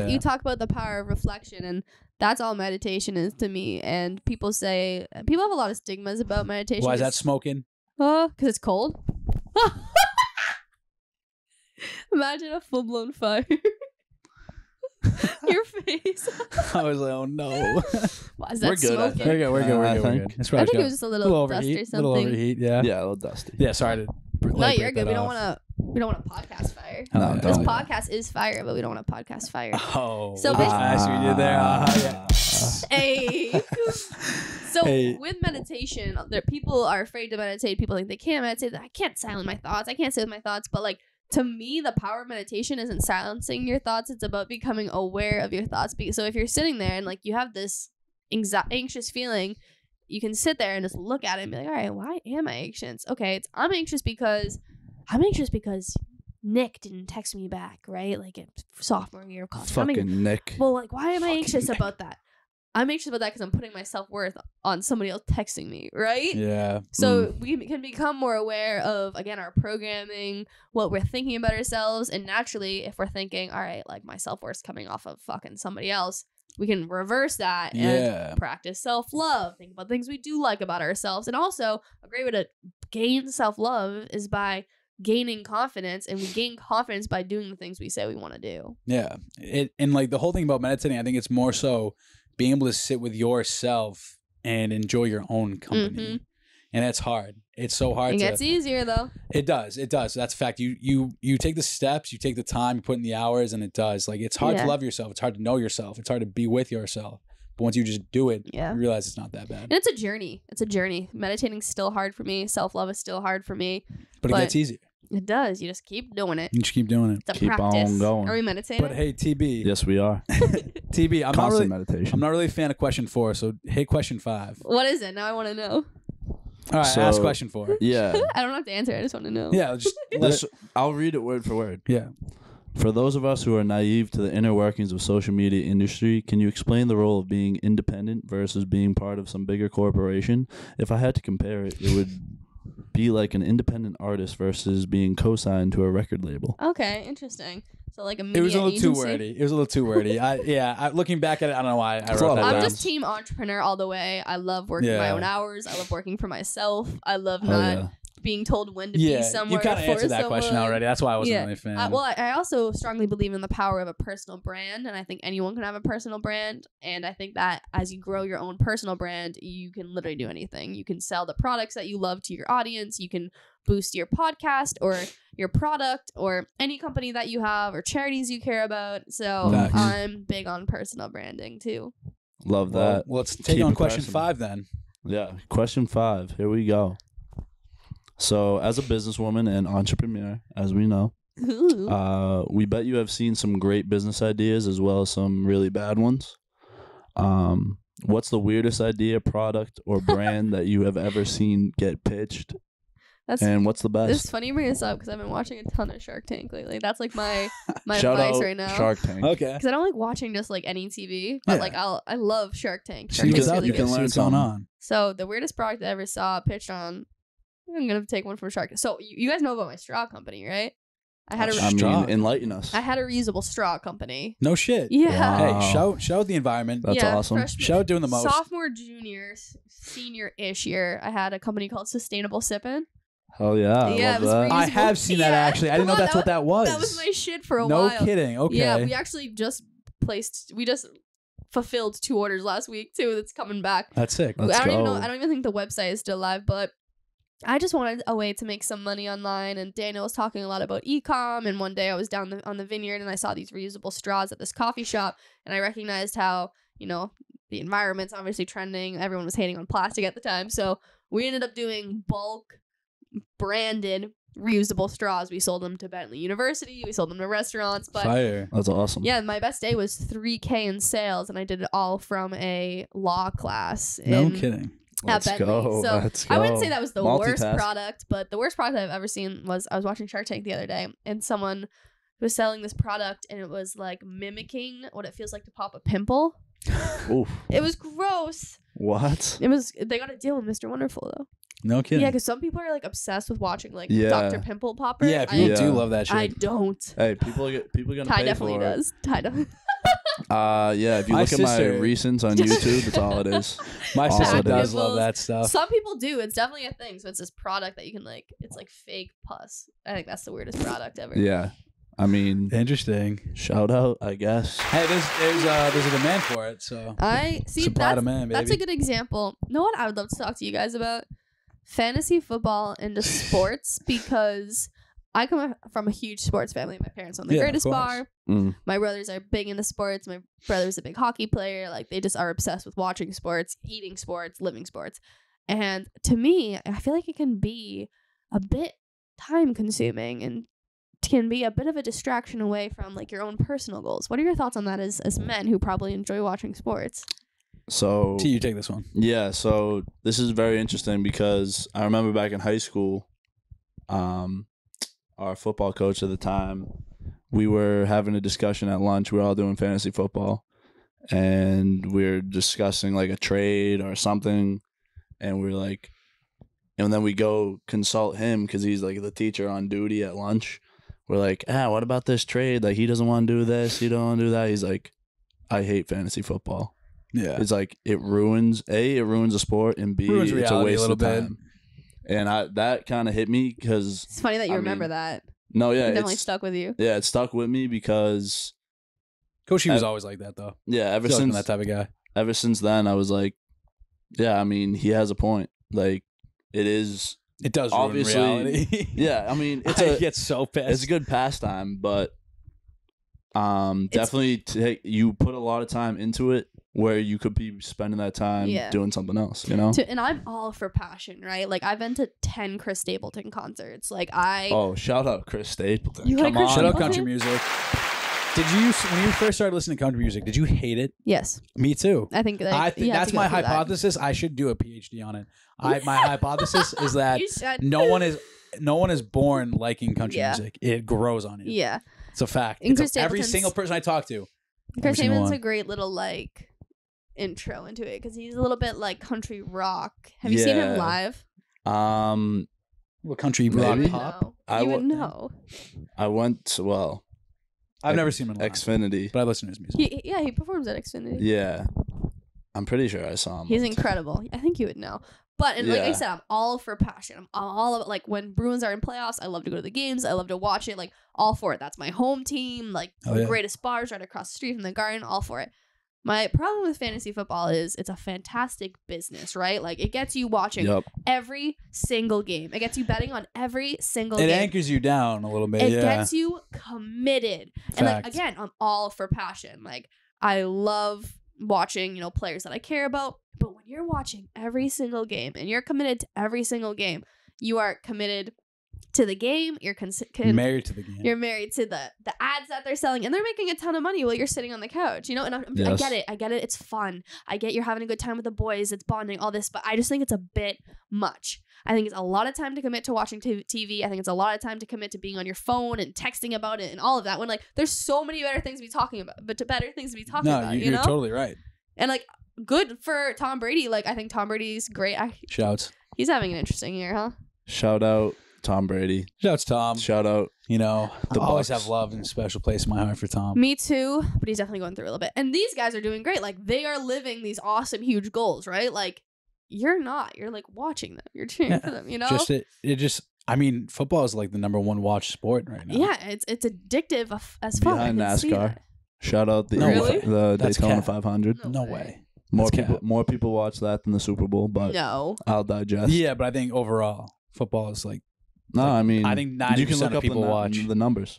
you talk about the power of reflection, and that's all meditation is to me. And people have a lot of stigmas about meditation. Why is that smoking? Oh, because it's cold. Imagine a full-blown fire. Your face. I was like, oh no. Why is that We're good. smoking? We're good. I think it was just a little dust or something. Little overheat, yeah. Yeah, a little dusty. Yeah, sorry to. No, you're good. We don't want a podcast fire. No, this don't. podcast is fire, but we don't want a podcast fire. Oh, so I see what you did there. Yeah. Hey. So with meditation, people are afraid to meditate. People think they can't meditate. I can't silence my thoughts. I can't sit with my thoughts. But like, to me, the power of meditation isn't silencing your thoughts. It's about becoming aware of your thoughts. So if you're sitting there and like you have this anxious feeling, you can sit there and just look at it and be like, all right, why am I anxious? Okay, I'm anxious because Nick didn't text me back, right? Like in sophomore year of college. Fucking Nick. Well, like, why am I anxious about that? I'm anxious about that because I'm putting my self-worth on somebody else texting me, right? Yeah. So we can become more aware of, again, our programming, what we're thinking about ourselves. And naturally, if we're thinking, all right, like my self-worth's coming off of fucking somebody else, we can reverse that and practice self-love. Think about things we do like about ourselves. And also, a great way to gain self-love is by gaining confidence, and we gain confidence by doing the things we say we want to do. Yeah. And like the whole thing about meditating, I think it's more so being able to sit with yourself and enjoy your own company. And that's hard. It's so hard. It gets easier though. It does. That's a fact. You take the steps, you take the time, you put in the hours, and it does. Like, it's hard to love yourself. It's hard to know yourself. It's hard to be with yourself. But once you just do it, you realize it's not that bad. And it's a journey. Meditating's still hard for me. Self-love is still hard for me. But it gets easier. It does. You just keep doing it. You just keep doing it. It's a keep practice. On going. Are we meditating? But hey, TB. Yes, we are. TB, Constant meditation. I'm not really a fan of question 4, so hit question 5. What is it? Now I want to know. All right, ask question 4. Yeah. I don't have to answer. I just want to know. Yeah, I'll read it word for word. Yeah. For those of us who are naive to the inner workings of social media industry, can you explain the role of being independent versus being part of some bigger corporation? If I had to compare it, it would be like an independent artist versus being co-signed to a record label. Okay, interesting. So like a media It was a little agency. too wordy. It was a little too wordy. Looking back at it, I don't know why I wrote that I'm down. just team entrepreneur all the way. I love working my own hours. I love working for myself. I love not being told when to be somewhere. You kind of answered that question already. That's why I wasn't really a fan. I also strongly believe in the power of a personal brand, and I think anyone can have a personal brand. And I think that as you grow your own personal brand, you can literally do anything. You can sell the products that you love to your audience. You can boost your podcast or your product or any company that you have or charities you care about. So I'm big on personal branding too. Love that. Well, let's take on question 5 then. Yeah, question 5. Here we go. So, as a businesswoman and entrepreneur, as we know, we bet you have seen some great business ideas as well as some really bad ones. What's the weirdest idea, product, or brand that you have ever seen get pitched? And what's the best? It's funny you bring this up because I've been watching a ton of Shark Tank lately. That's like my Shout advice out right now. Shark Tank. Okay. Because I don't like watching just like any TV, but like I love Shark Tank. Shark You Tank's can really good. learn what's going on. So the weirdest product I ever saw pitched on, I'm gonna take one from Shark. So you guys know about my straw company, right? I had enlighten us. I had a reusable straw company. No shit. Yeah. Wow. Hey, shout the environment. That's awesome. Shout doing the most. Sophomore, junior, senior-ish year, I had a company called Sustainable Sippin'. Hell yeah. Yeah, it was reusable. I have seen that actually. I didn't know that's what that was. That was my shit for a while. No kidding. Okay. Yeah, we actually just fulfilled 2 orders last week too. That's coming back. That's sick. I don't even think the website is still live, but I just wanted a way to make some money online, and Daniel was talking a lot about e-com, and one day I was down on the vineyard and I saw these reusable straws at this coffee shop, and I recognized how, the environment's obviously trending. Everyone was hating on plastic at the time, so we ended up doing bulk branded reusable straws. We sold them to Bentley University, we sold them to restaurants, but Fire. That's awesome. Yeah, my best day was $3,000 in sales, and I did it all from a law class. No kidding. Let's go. So Let's go. I wouldn't say that was the worst Multitask. product, but the worst product I've ever seen was I was watching Shark Tank the other day, and someone was selling this product, and it was like mimicking what it feels like to pop a pimple. Oof. It was gross. What? They got a deal with Mr. Wonderful though. No kidding. Yeah, because some people are like obsessed with watching like Yeah. Dr. Pimple Popper. Yeah, people do love that shit. I don't. Hey, people are gonna Ty pay definitely for does. Ty does. Yeah, if you look at my recents on YouTube, that's all it is. My sister does love that stuff. Some people do. It's definitely a thing. So it's this product that you can like, it's like fake pus. I think that's the weirdest product ever. Yeah. I mean, interesting. Shout out, I guess. Hey, there's a demand for it, so I see. Supply demand, baby. That's a good example. You know what I would love to talk to you guys about? Fantasy football into sports, because I come from a huge sports family. My parents own the greatest bar. My brothers are big into sports. My brother's a big hockey player. Like, they just are obsessed with watching sports, eating sports, living sports. And to me, I feel like it can be a bit time consuming and can be a bit of a distraction away from like your own personal goals. What are your thoughts on that as men who probably enjoy watching sports? So you take this one. Yeah, so this is very interesting because I remember back in high school, our football coach at the time, we were having a discussion at lunch. We were all doing fantasy football, and we were discussing like a trade or something, and we were like, and then we go consult him because he's like the teacher on duty at lunch. We're like, what about this trade? Like, he doesn't want to do this. He don't want to do that. He's like, I hate fantasy football. Yeah. It's like, it ruins a sport, and B, it's a waste of time. And that kind of hit me because... It's funny that you remember that. No, yeah. It definitely stuck with you. Yeah, it stuck with me because... Coach, he was always like that, though. Yeah, ever since... that type of guy. Ever since then, I was like, yeah, I mean, he has a point. Like, it is... It does obviously ruin reality. Yeah, I mean, I get so pissed. It's a good pastime, but definitely you put a lot of time into it where you could be spending that time doing something else, you know? And I'm all for passion, right? Like, I've been to 10 Chris Stapleton concerts. Like, shout out Chris Stapleton. You Come on. Shout out country music. Did you, when you first started listening to country music, did you hate it? Yes. Me too. I think that's my hypothesis. I should do a PhD on it. My hypothesis is that no one is born liking country music. It grows on you. Yeah. It's a fact. Every single person I talk to. Chris Stapleton's a great little like intro into it because he's a little bit like country rock. Have you seen him live? What country rock pop? You would know. I went I've never seen him live. Xfinity, but I listen to his music. He performs at Xfinity. Yeah, I'm pretty sure I saw him. He's incredible. I think you would know. But like I said, I'm all for passion. I'm all of like when Bruins are in playoffs, I love to go to the games. I love to watch it. Like all for it. That's my home team. Like the greatest bars right across the street from the Garden. All for it. My problem with fantasy football is it's a fantastic business, right? Like it gets you watching every single game. It gets you betting on every single game. It anchors you down a little bit. It gets you committed. Fact. And like again, I'm all for passion. Like I love watching, players that I care about. But when you're watching every single game and you're committed to every single game, you are committed to the game. You're married to the game. You're married to the ads that they're selling, and they're making a ton of money while you're sitting on the couch. And I get it. It's fun. I get you're having a good time with the boys. It's bonding, all this. But I just think it's a bit much. I think it's a lot of time to commit to watching TV. I think it's a lot of time to commit to being on your phone and texting about it and all of that. When like there's so many better things to be talking about, You're totally right. And like good for Tom Brady. Like I think Tom Brady's great. Shouts. He's having an interesting year, huh? Shout out Tom Brady. Shouts Tom. Shout out. I always have love and a special place in my heart for Tom. Me too, but he's definitely going through a little bit. And these guys are doing great. Like they are living these awesome, huge goals, right? Like you're not. You're like watching them. You're cheering for them. I mean, football is like the number one watch sport right now. Yeah, it's addictive as fuck. Behind NASCAR. Shout out the Daytona 500. No way. More people watch that than the Super Bowl, but I'll digest. Yeah, but I think overall football is like. No, I mean, I think 90% of people watch the numbers.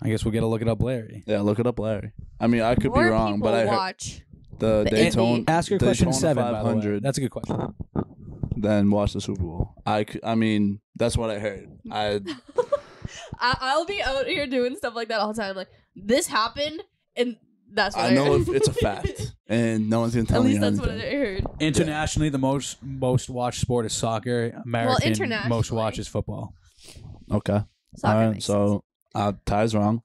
I guess we'll get to look it up, Larry. Yeah, look it up, I mean, I could be wrong, but I watch the Daytona. Ask your question 7. 500. That's a good question. Then watch the Super Bowl. I mean, that's what I heard. I'll be out here doing stuff like that all the time. Like this happened, and that's what I know. If it's a fact, and no one's gonna tell me. At least that's what I heard. Internationally, the most watched sport is soccer. American most watched is football. Okay. Soccer all right. So Ty's wrong.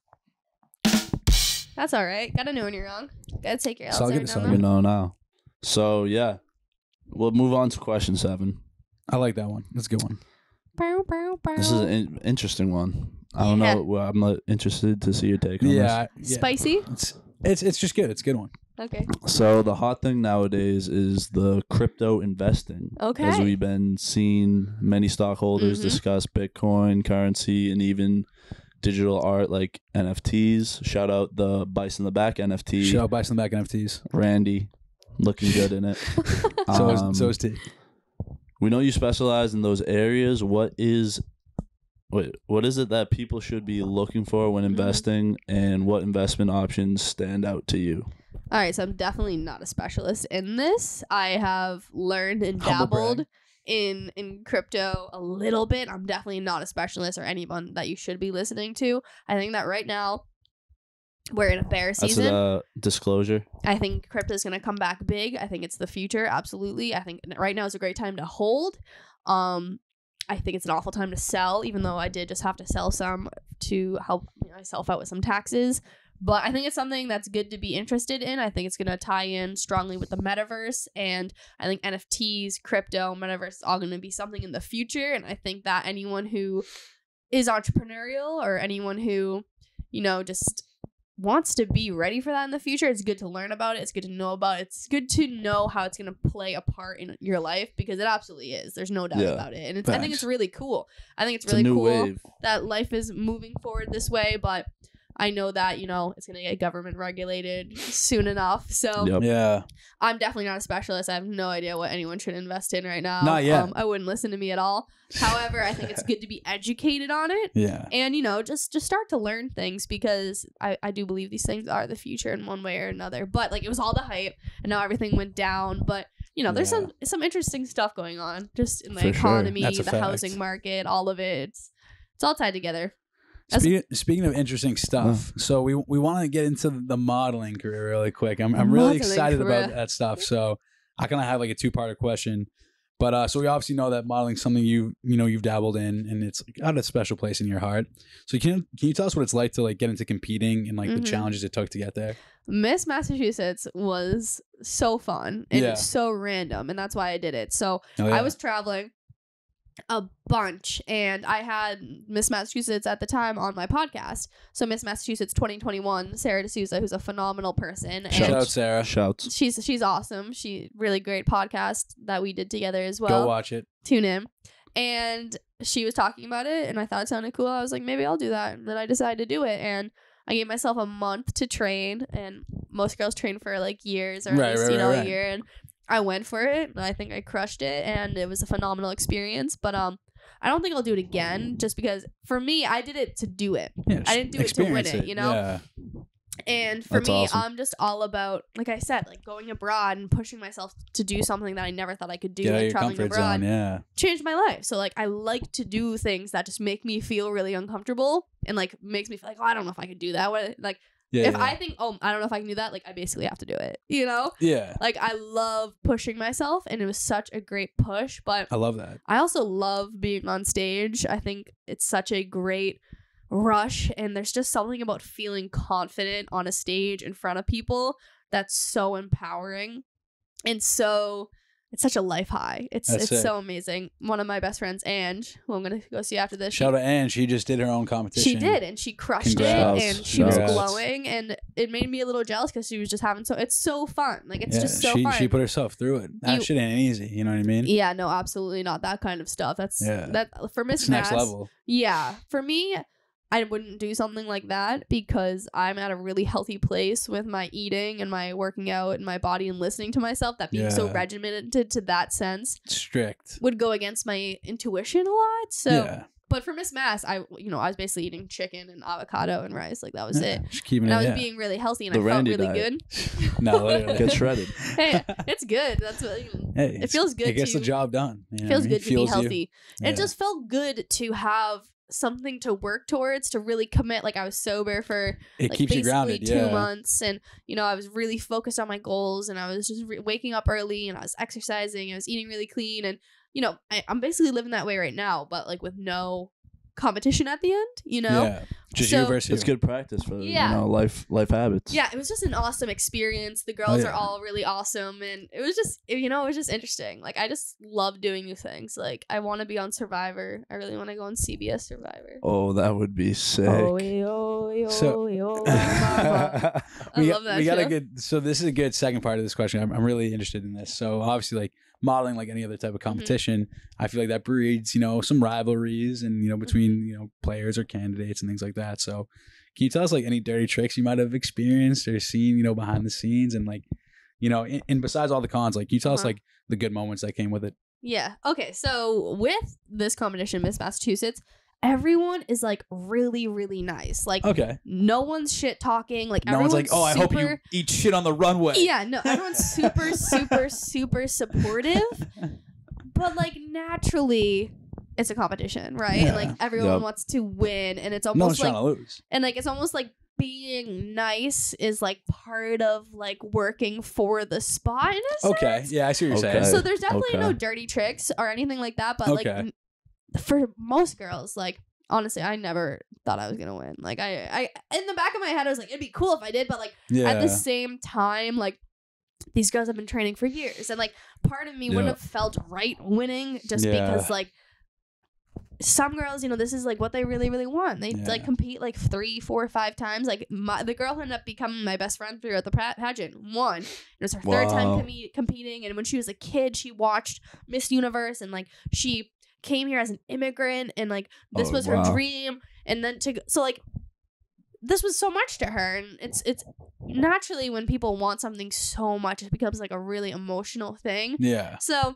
That's all right. Gotta know when you're wrong. Gotta take your L's. You know now. So yeah, we'll move on to question 7. I like that one. That's a good one. This is an interesting one. I don't know. Well, I'm not interested to see your take on this. Spicy? It's just good. It's a good one. Okay. So the hot thing nowadays is the crypto investing. Okay. As we've been seeing many stockholders discuss Bitcoin, currency, and even digital art like NFTs. Shout out the Bice in the Back NFT. Shout out Bice in the Back NFTs. Randy, looking good in it. So is T. We know you specialize in those areas. What is it that people should be looking for when investing, and what investment options stand out to you? All right, so I'm definitely not a specialist in this. I have learned and dabbled in crypto a little bit. I'm definitely not a specialist or anyone that you should be listening to. I think that right now we're in a bear season. That's a disclosure. I think crypto is going to come back big. I think it's the future. Absolutely. I think right now is a great time to hold. I think it's an awful time to sell, even though I did just have to sell some to help myself out with some taxes. But I think it's something that's good to be interested in. I think it's going to tie in strongly with the metaverse. And I think NFTs, crypto, metaverse is all going to be something in the future. And I think that anyone who is entrepreneurial or anyone who, just wants to be ready for that in the future, it's good to learn about it. It's good to know about it. It's good to know how it's going to play a part in your life, because it absolutely is. There's no doubt about it. And I think it's really cool. I think it's really cool wave. That life is moving forward this way. But I know that, it's going to get government regulated soon enough. So yeah, I'm definitely not a specialist. I have no idea what anyone should invest in right now. Not yet. I wouldn't listen to me at all. However, I think it's good to be educated on it. Yeah. And, just start to learn things, because I do believe these things are the future in one way or another. But it was all the hype and now everything went down. But, there's some interesting stuff going on just in the economy, the housing market, all of it. It's all tied together. Speaking of interesting stuff, so we want to get into the modeling career really quick. I'm really excited about that stuff. So I kind of have a two-parter question, but so we obviously know that modeling is something you've dabbled in, and it's got a special place in your heart. So can you tell us what it's like to get into competing and the challenges it took to get there? Miss Massachusetts was so fun and so random, and that's why I did it. So I was traveling a bunch, and I had Miss Massachusetts at the time on my podcast. So Miss Massachusetts 2021, Sarah D'Souza, who's a phenomenal person. Shout out Sarah. Shouts. She's awesome. She really great podcast that we did together as well. Go watch it. Tune in. And she was talking about it, and I thought it sounded cool. I was like, maybe I'll do that. And then I decided to do it, and I gave myself a month to train, and most girls train for years or at least a year. And I went for it, and I think I crushed it, and it was a phenomenal experience. But I don't think I'll do it again, just because for me, I did it to do it. Yeah, I didn't do it to win it, Yeah. And for That's me, awesome. I'm just all about, like I said, going abroad and pushing myself to do something that I never thought I could do, traveling abroad. Yeah. Changed my life. So I like to do things that just make me feel really uncomfortable, and makes me feel I don't know if I could do that. I think, I don't know if I can do that, I basically have to do it, Yeah. I love pushing myself, and it was such a great push. But I love that. I also love being on stage. I think it's such a great rush, and there's just something about feeling confident on a stage in front of people that's so empowering. And so it's such a life high. It's so amazing. One of my best friends, Ange, who I'm going to go see after this. Shout out to Ange. She just did her own competition. She did, and she crushed it, and she was glowing, and it made me a little jealous because she was just having it's so fun. It's just so fun. She put herself through it. That shit ain't easy. You know what I mean? Yeah, no, absolutely not. That kind of stuff. That for Miss Mass. Next level. Yeah. For me, I wouldn't do something like that, because I'm at a really healthy place with my eating and my working out and my body and listening to myself, that being so regimented to that sense strict would go against my intuition a lot. So but for Miss Mass, I was basically eating chicken and avocado and rice. That was it. Just keeping I was being really healthy, and I felt really good. No, literally. Get shredded. Hey, it's good. That's what it feels good. It gets the job done. It feels good to be healthy. And it just felt good to have something to work towards, to really commit. I was sober for keeps you grounded. 2 months, and I was really focused on my goals, and I was just waking up early, and I was exercising, I was eating really clean, and I'm basically living that way right now, but with no competition at the end. Just So- you versus It's you. good practice for Yeah. you know life habits. Yeah, it was just an awesome experience. The girls yeah. are all really awesome, and it was just interesting. Like I just love doing new things. Like I want to be on Survivor. I really want to go on CBS Survivor. Oh, that would be sick. So- I love that we got a show. good. So this is a good second part of this question. I'm really interested in this. So obviously, like modeling, like any other type of competition, I feel like that breeds, some rivalries and between players or candidates and things like that. So can you tell us like any dirty tricks you might have experienced or seen, behind the scenes and like, and besides all the cons, like can you tell us like the good moments that came with it? Yeah. Okay. So with this competition, Miss Massachusetts, everyone is like really, really nice. Like, Okay. no one's shit talking. Like, No one's like, oh, I hope you super- eat shit on the runway. Yeah, no, everyone's super, super, super supportive. But like naturally, it's a competition, right? Yeah. And like everyone Yep. wants to win, and it's No almost one's like, trying to lose. and like it's almost like being nice is like part of like working for the spot in a sense. Okay. Yeah, I see what you're Okay. saying. So there's definitely no Okay. dirty tricks or anything like that. But like Okay. for most girls, like honestly, I never thought I was gonna win. Like I in the back of my head, I was like, it'd be cool if I did, but like Yeah. at the same time, like these girls have been training for years, and like part of me wouldn't Yeah. have felt right winning just Yeah. because like some girls, this is like what they really, really want. They Yeah. like compete like 3, 4, 5 times. Like the girl who ended up becoming my best friend throughout the pageant won. It was her third time Wow. competing, and when she was a kid, she watched Miss Universe, and like she came here as an immigrant, and like this Oh, was her wow. dream, and then so like this was so much to her, and it's naturally when people want something so much, it becomes like a really emotional thing. Yeah. So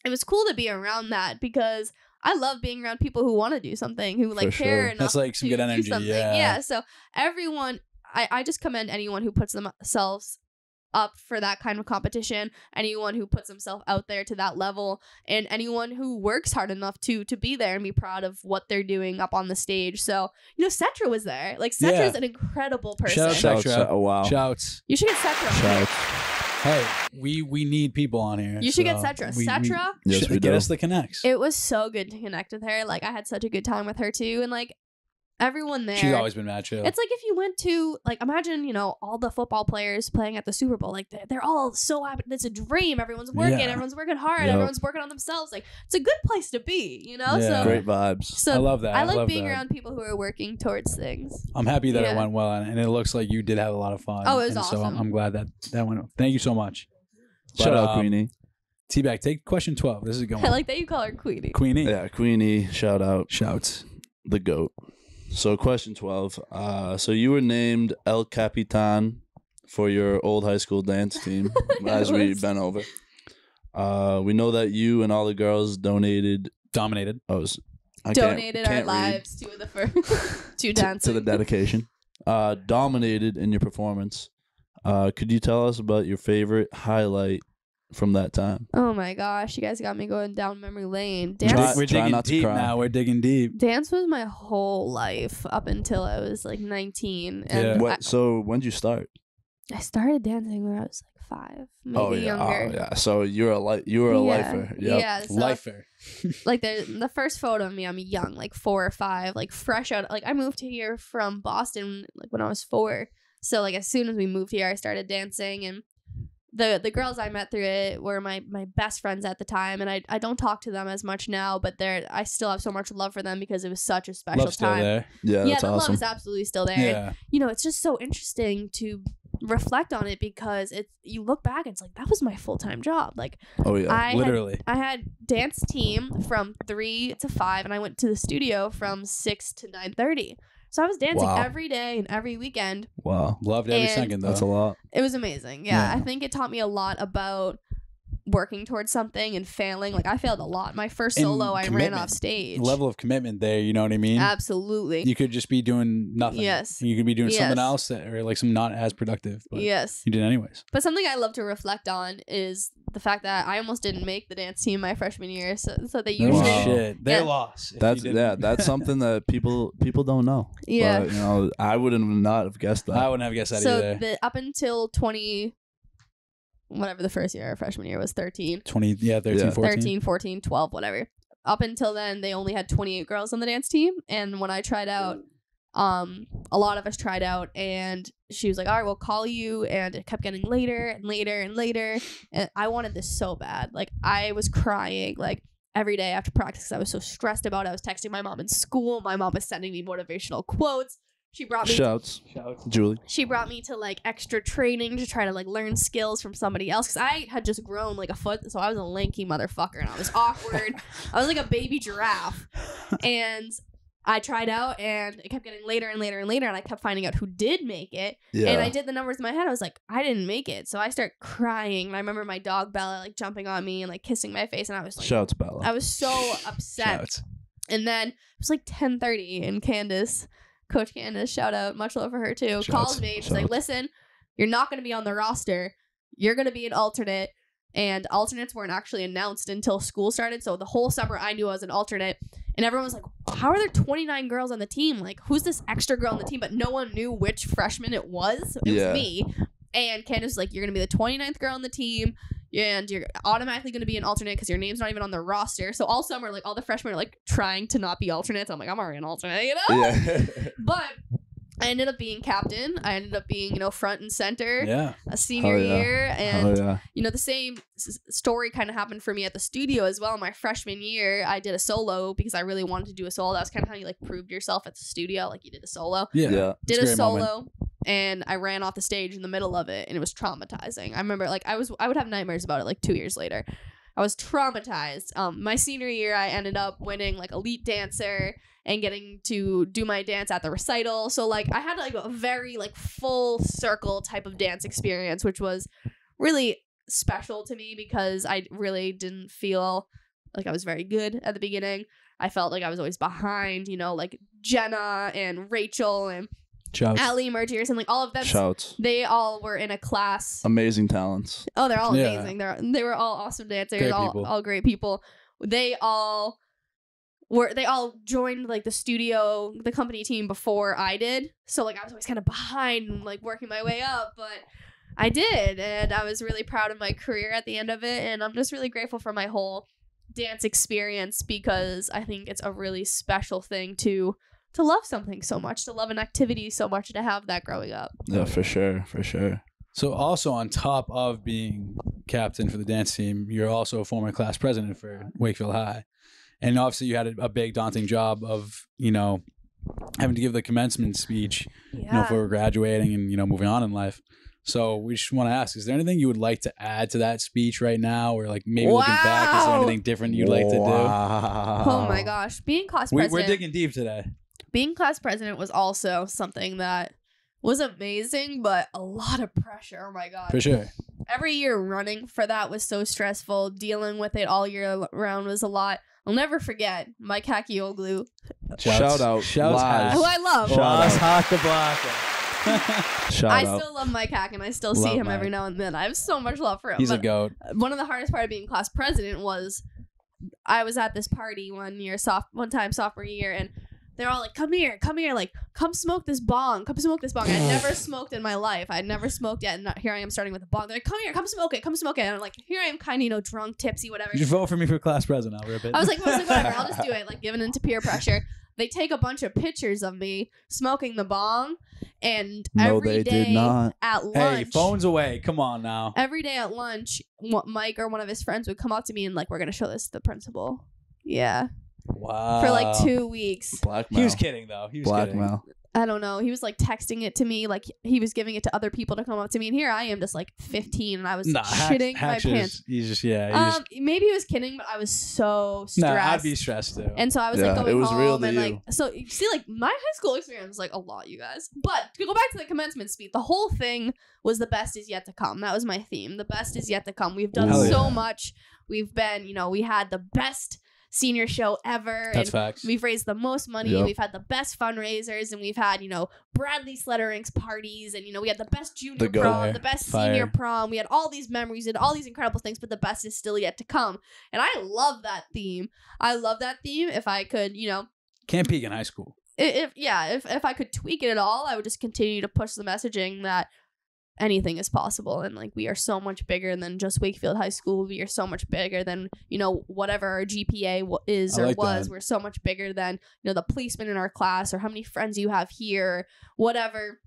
it was cool to be around that because I love being around people who want to do something, who like For care sure. enough That's like some to good do energy, something. yeah. So everyone, I just commend anyone who puts themselves up for that kind of competition, anyone who puts themselves out there to that level, and anyone who works hard enough to be there and be proud of what they're doing up on the stage. So Cetra was there. Like Cetra's Yeah. an incredible person. Shout out Shouts, Shouts. oh wow. Shouts. You should get Cetra. Shouts. Hey, we need people on here. You should get so Cetra. we- Cetra. Yes, we get do. us the connects. It was so good to connect with her. Like I had such a good time with her too, and like everyone there. She's always been mad chill. It's like if you went to like imagine all the football players playing at the Super Bowl, like they're all so happy. It's a dream. Everyone's working. Yeah. Everyone's working hard. Yep. Everyone's working on themselves. Like it's a good place to be. Yeah. So Great vibes. so I love that. I I like love being that. around people who are working towards things. I'm happy that Yeah. it went well, and it looks like you did have a lot of fun. Oh, it was and So awesome. I'm glad that went. Thank you so much. Shout But, out Queenie. T-Bag, take question 12. This is a good I one. like that you call her Queenie. Queenie. Yeah, Queenie. Shout out Shouts. the GOAT. So question 12. So you were named El Capitan for your old high school dance team, as It we was- bent over. We know that you and all the girls donated. Dominated. Donated our can't read. lives to the first to dancing. to the dedication. Dominated in your performance. Could you tell us about your favorite highlight from that time? Oh my gosh, you guys got me going down memory lane. Try- Dance We're try digging not to deep cry. now. We're digging deep. Dance was my whole life up until I was like 19. And Yeah. So when did you start? I started dancing when I was like 5, maybe younger. Oh yeah. So you're a lifer. Yep. Yeah, so Lifer. like the first photo of me, I'm young, like 4 or 5, like fresh out. Like I moved here from Boston like when I was 4. So like as soon as we moved here, I started dancing, and the girls I met through it were my best friends at the time, and I don't talk to them as much now, but I still have so much love for them because it was such a special Love still time. there. Yeah, Yeah, that's the love awesome. is absolutely still there. And, Yeah. it's just so interesting to reflect on it because you look back and it's like that was my full-time job. Like Oh yeah. Literally. I had dance team from 3 to 5, and I went to the studio from 6 to 9:30. So I was dancing Wow. every day and every weekend. Wow. Loved every And- second, though. That's a lot. It was amazing. Yeah, Yeah. I think it taught me a lot about working towards something and failing. Like I failed a lot. My first And solo, I ran commitment. off stage. Level of commitment there, you know what I mean? Absolutely. You could just be doing nothing. Yes. You could be doing something Yes. else or like some not as productive. But Yes. you did anyways. But something I love to reflect on is the fact that I almost didn't make the dance team my freshman year. So they No usually Wow. shit. Their Yeah. loss. if That's you didn't. that's something that people don't know. Yeah. But, I wouldn't not have guessed that. I wouldn't have guessed that so either. up until 20 whatever the first year, our freshman year was 13. 20, 13, Yeah. 14. 13, 14, 12, whatever. Up until then, they only had 28 girls on the dance team. And when I tried out a lot of us tried out, and she was like, all right, we'll call you. And it kept getting later and later and later. And I wanted this so bad. Like, I was crying like every day after practice because I was so stressed about it. I was texting my mom in school. My mom was sending me motivational quotes. She brought me Shouts, Julie. She brought me to like extra training to try to like learn skills from somebody else, because I had just grown like a foot, so I was a lanky motherfucker and I was awkward. I was like a baby giraffe, and I tried out, and it kept getting later and later and later, and I kept finding out who did make it. Yeah. And I did the numbers in my head. I was like, I didn't make it. So I start crying, and I remember my dog Bella like jumping on me and like kissing my face, and I was like, Shouts, Bella. I was so upset. Shouts. And then it was like 10:30, and Coach Candace, shout out, much love for her too, calls me. She's like, listen, you're not going to be on the roster. You're going to be an alternate. And alternates weren't actually announced until school started. So the whole summer I knew I was an alternate. And everyone was like, how are there 29 girls on the team? Like, who's this extra girl on the team? But no one knew which freshman it was. It was me. And Candace was like, you're going to be the 29th girl on the team. And you're automatically going to be an alternate because your name's not even on the roster. So all summer, like, all the freshmen are like trying to not be alternates. I'm like, I'm already an alternate, you know? Yeah. But I ended up being captain. I ended up being, front and center. Yeah. A senior year. And, the same story kind of happened for me at the studio as well. My freshman year, I did a solo because I really wanted to do a solo. That was kind of how you, like, proved yourself at the studio. Like, you did a solo. Yeah. Did a solo. Moment. And I ran off the stage in the middle of it, and it was traumatizing. I remember, like, I would have nightmares about it, like, 2 years later. I was traumatized. My senior year, I ended up winning, like, elite dancer and getting to do my dance at the recital. So, like, I had, like, a very, like, full circle type of dance experience, which was really special to me because I really didn't feel like I was very good at the beginning. I felt like I was always behind, like Jenna and Rachel and Allie Mergiers, and like all of them. Shouts. They all were in a class. Amazing talents. Oh, they're all amazing. They were all awesome dancers. All great people. They all joined like the company team before I did. So like I was always kind of behind and like working my way up, but I did, and I was really proud of my career at the end of it, and I'm just really grateful for my whole dance experience because I think it's a really special thing to love something so much, to love an activity so much, to have that growing up. Yeah, for sure. So also on top of being captain for the dance team, you're also a former class president for Wakefield High. And obviously you had a big daunting job of, having to give the commencement speech, for graduating and, moving on in life. So we just want to ask, is there anything you would like to add to that speech right now? Or like maybe looking back, is there anything different you'd like to do? Oh my gosh. Being class president. We're digging deep today. Being class president was also something that was amazing, but a lot of pressure. Oh my God. For sure. Every year running for that was so stressful. Dealing with it all year round was a lot. I'll never forget Mike Hakioglu. Shout out. Who I love. Let's hot the block. I still love Mike Hack, and I still see him every now and then. I have so much love for him. He's a goat. One of the hardest part of being class president was I was at this party one time sophomore year, and they're all like, come here, like, come smoke this bong. I'd never smoked in my life. I'd never smoked yet, and here I am starting with a bong. They're like, come here, come smoke it. And I'm like, here I am kind of, drunk, tipsy, whatever. You vote for me for class president, I'll rip it. I was like, whatever, I'll just do it, like, giving into peer pressure. They take a bunch of pictures of me smoking the bong, and every day at lunch. Hey, phones away. Come on now. Every day at lunch, Mike or one of his friends would come up to me and like, we're going to show this to the principal. Yeah. Wow. For like 2 weeks. Blackmail. He was kidding though. Blackmail. I don't know. He was like texting it to me, like he was giving it to other people to come up to me, and here I am, just like 15, and I was shitting my pants. He's just maybe he was kidding, but I was so stressed. No, I'd be stressed too. And so I was like going it was home, real and like you. so you see, like my high school experience was like a lot, you guys. But to go back to the commencement speech, the whole thing was the best is yet to come. That was my theme. The best is yet to come. We've done so much. We've been, we had the best senior show ever. That's facts. We've raised the most money. Yep. We've had the best fundraisers, and we've had, Bradley Sledering's parties, and, we had the best junior prom, the best senior prom. We had all these memories and all these incredible things, but the best is still yet to come. And I love that theme. If I could, Can't peak in high school. If I could tweak it at all, I would just continue to push the messaging that anything is possible, and like we are so much bigger than just Wakefield High School. We are so much bigger than, you know, whatever our GPA is or was. We're so much bigger than, you know, the policeman in our class or how many friends you have here, whatever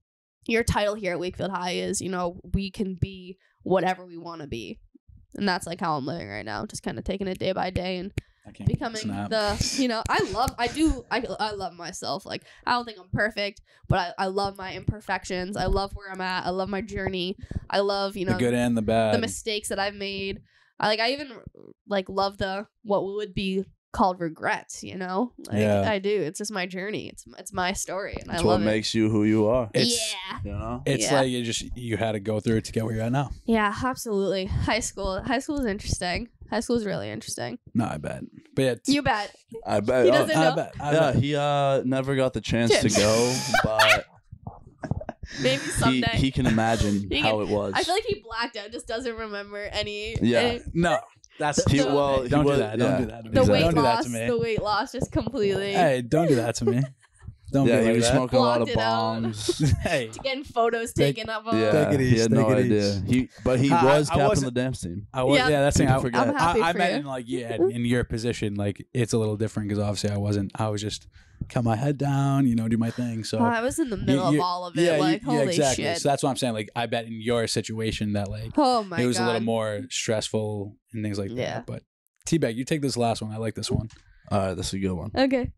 your title here at Wakefield High is. You know, we can be whatever we want to be, and that's like how I'm living right now, just kind of taking it day by day and becoming the, you know, I love myself. Like, I don't think I'm perfect, but I love my imperfections. I love where I'm at. I love my journey. I love, you know, the good and the bad, the mistakes that I've made. I even like love what would be called regrets, you know? Like, I do. It's just my journey. It's my story, and it's I love what makes you who you are. You know? It's like you had to go through it to get where you're at now. Yeah, absolutely. High school is interesting. High school is really interesting. No, I bet. But yeah, you bet. I bet. He doesn't know. I bet. He never got the chance to go, but maybe someday he can imagine how it was. I feel like he blacked out, just doesn't remember any. No. That's don't do that. Don't do that to me. Don't do that to me. The weight loss just completely. Hey, don't do that to me. Don't be he like was that. smoking a lot of bongs. Hey, getting photos taken of him. Yeah, take it easy. He had no idea. He was captain of the dance team. That's the thing. I'm happy I for meant you. in like in your position, like it's a little different because obviously I wasn't. I was just cut my head down, you know, do my thing. So I was in the middle of all of it. Holy exactly. shit. So that's what I'm saying. Like, I bet in your situation that like it was a little more stressful and things like that. But T-Bag, you take this last one. I like this one. All right, that's a good one. Okay.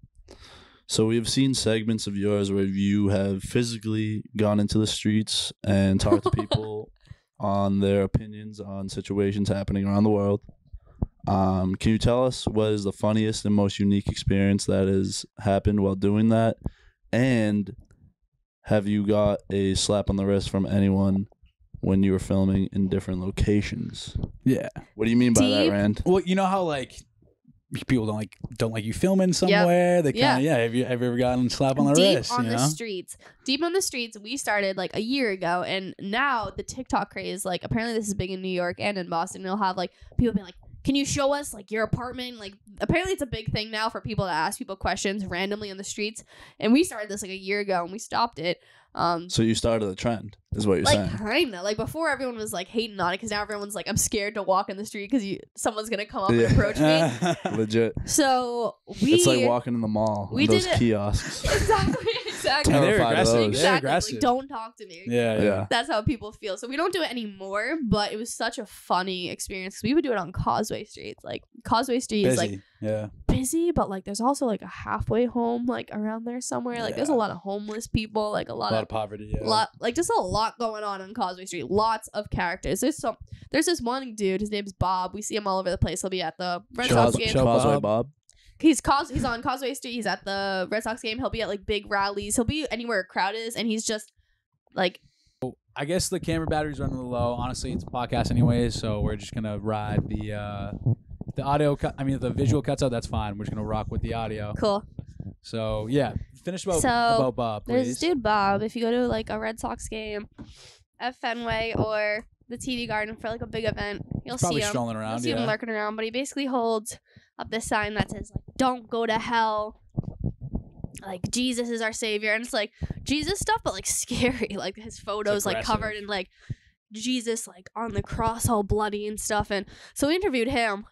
So we've seen segments of yours where you have physically gone into the streets and talked to people on their opinions on situations happening around the world. Can you tell us what is the funniest and most unique experience that has happened while doing that? And have you got a slap on the wrist from anyone when you were filming in different locations? Yeah. What do you mean by that, Rand? Well, you know how like people don't like you filming somewhere. They kind of Have you ever gotten slapped on the wrist? Deep on the streets. We started like a year ago, and now the TikTok craze. Like, apparently this is big in New York and in Boston. They'll have like people be like, "Can you show us like your apartment?" Like, apparently it's a big thing now for people to ask people questions randomly on the streets. And we started this like a year ago, and we stopped it. So you started a trend, is what you're saying? Kinda. Like, before everyone was like hating on it, because now everyone's like, I'm scared to walk in the street because someone's gonna come up and approach me. Legit. So it's like walking in the mall. We those did kiosks. Exactly. And they're aggressive. Exactly. They're aggressive. Like, don't talk to me. Yeah. That's how people feel. So we don't do it anymore, but it was such a funny experience because we would do it on Causeway Street. Like, Causeway Street is like busy, but like there's also like a halfway home like around there somewhere. Like, there's a lot of homeless people, like a lot of poverty. Just a lot going on Causeway Street. Lots of characters. There's this one dude. His name's Bob. We see him all over the place. He'll be at the Red Sox game. Causeway Bob. He's on Causeway Street. He's at the Red Sox game. He'll be at like big rallies. He'll be anywhere a crowd is, and he's just like. I guess the camera battery's running a little low. Honestly, it's a podcast anyways, so we're just gonna ride the audio. The visual cuts out. That's fine. We're just gonna rock with the audio. Cool. So yeah, finish about Bob, please. There's this dude Bob. If you go to like a Red Sox game at Fenway or the TD Garden for like a big event, you'll see him. Strolling around. You'll see him lurking around, but he basically holds up this sign that says like, "Don't go to hell." Like, Jesus is our savior, and it's like Jesus stuff, but like scary. Like, his photos like covered in like Jesus like on the cross, all bloody and stuff. And so we interviewed him,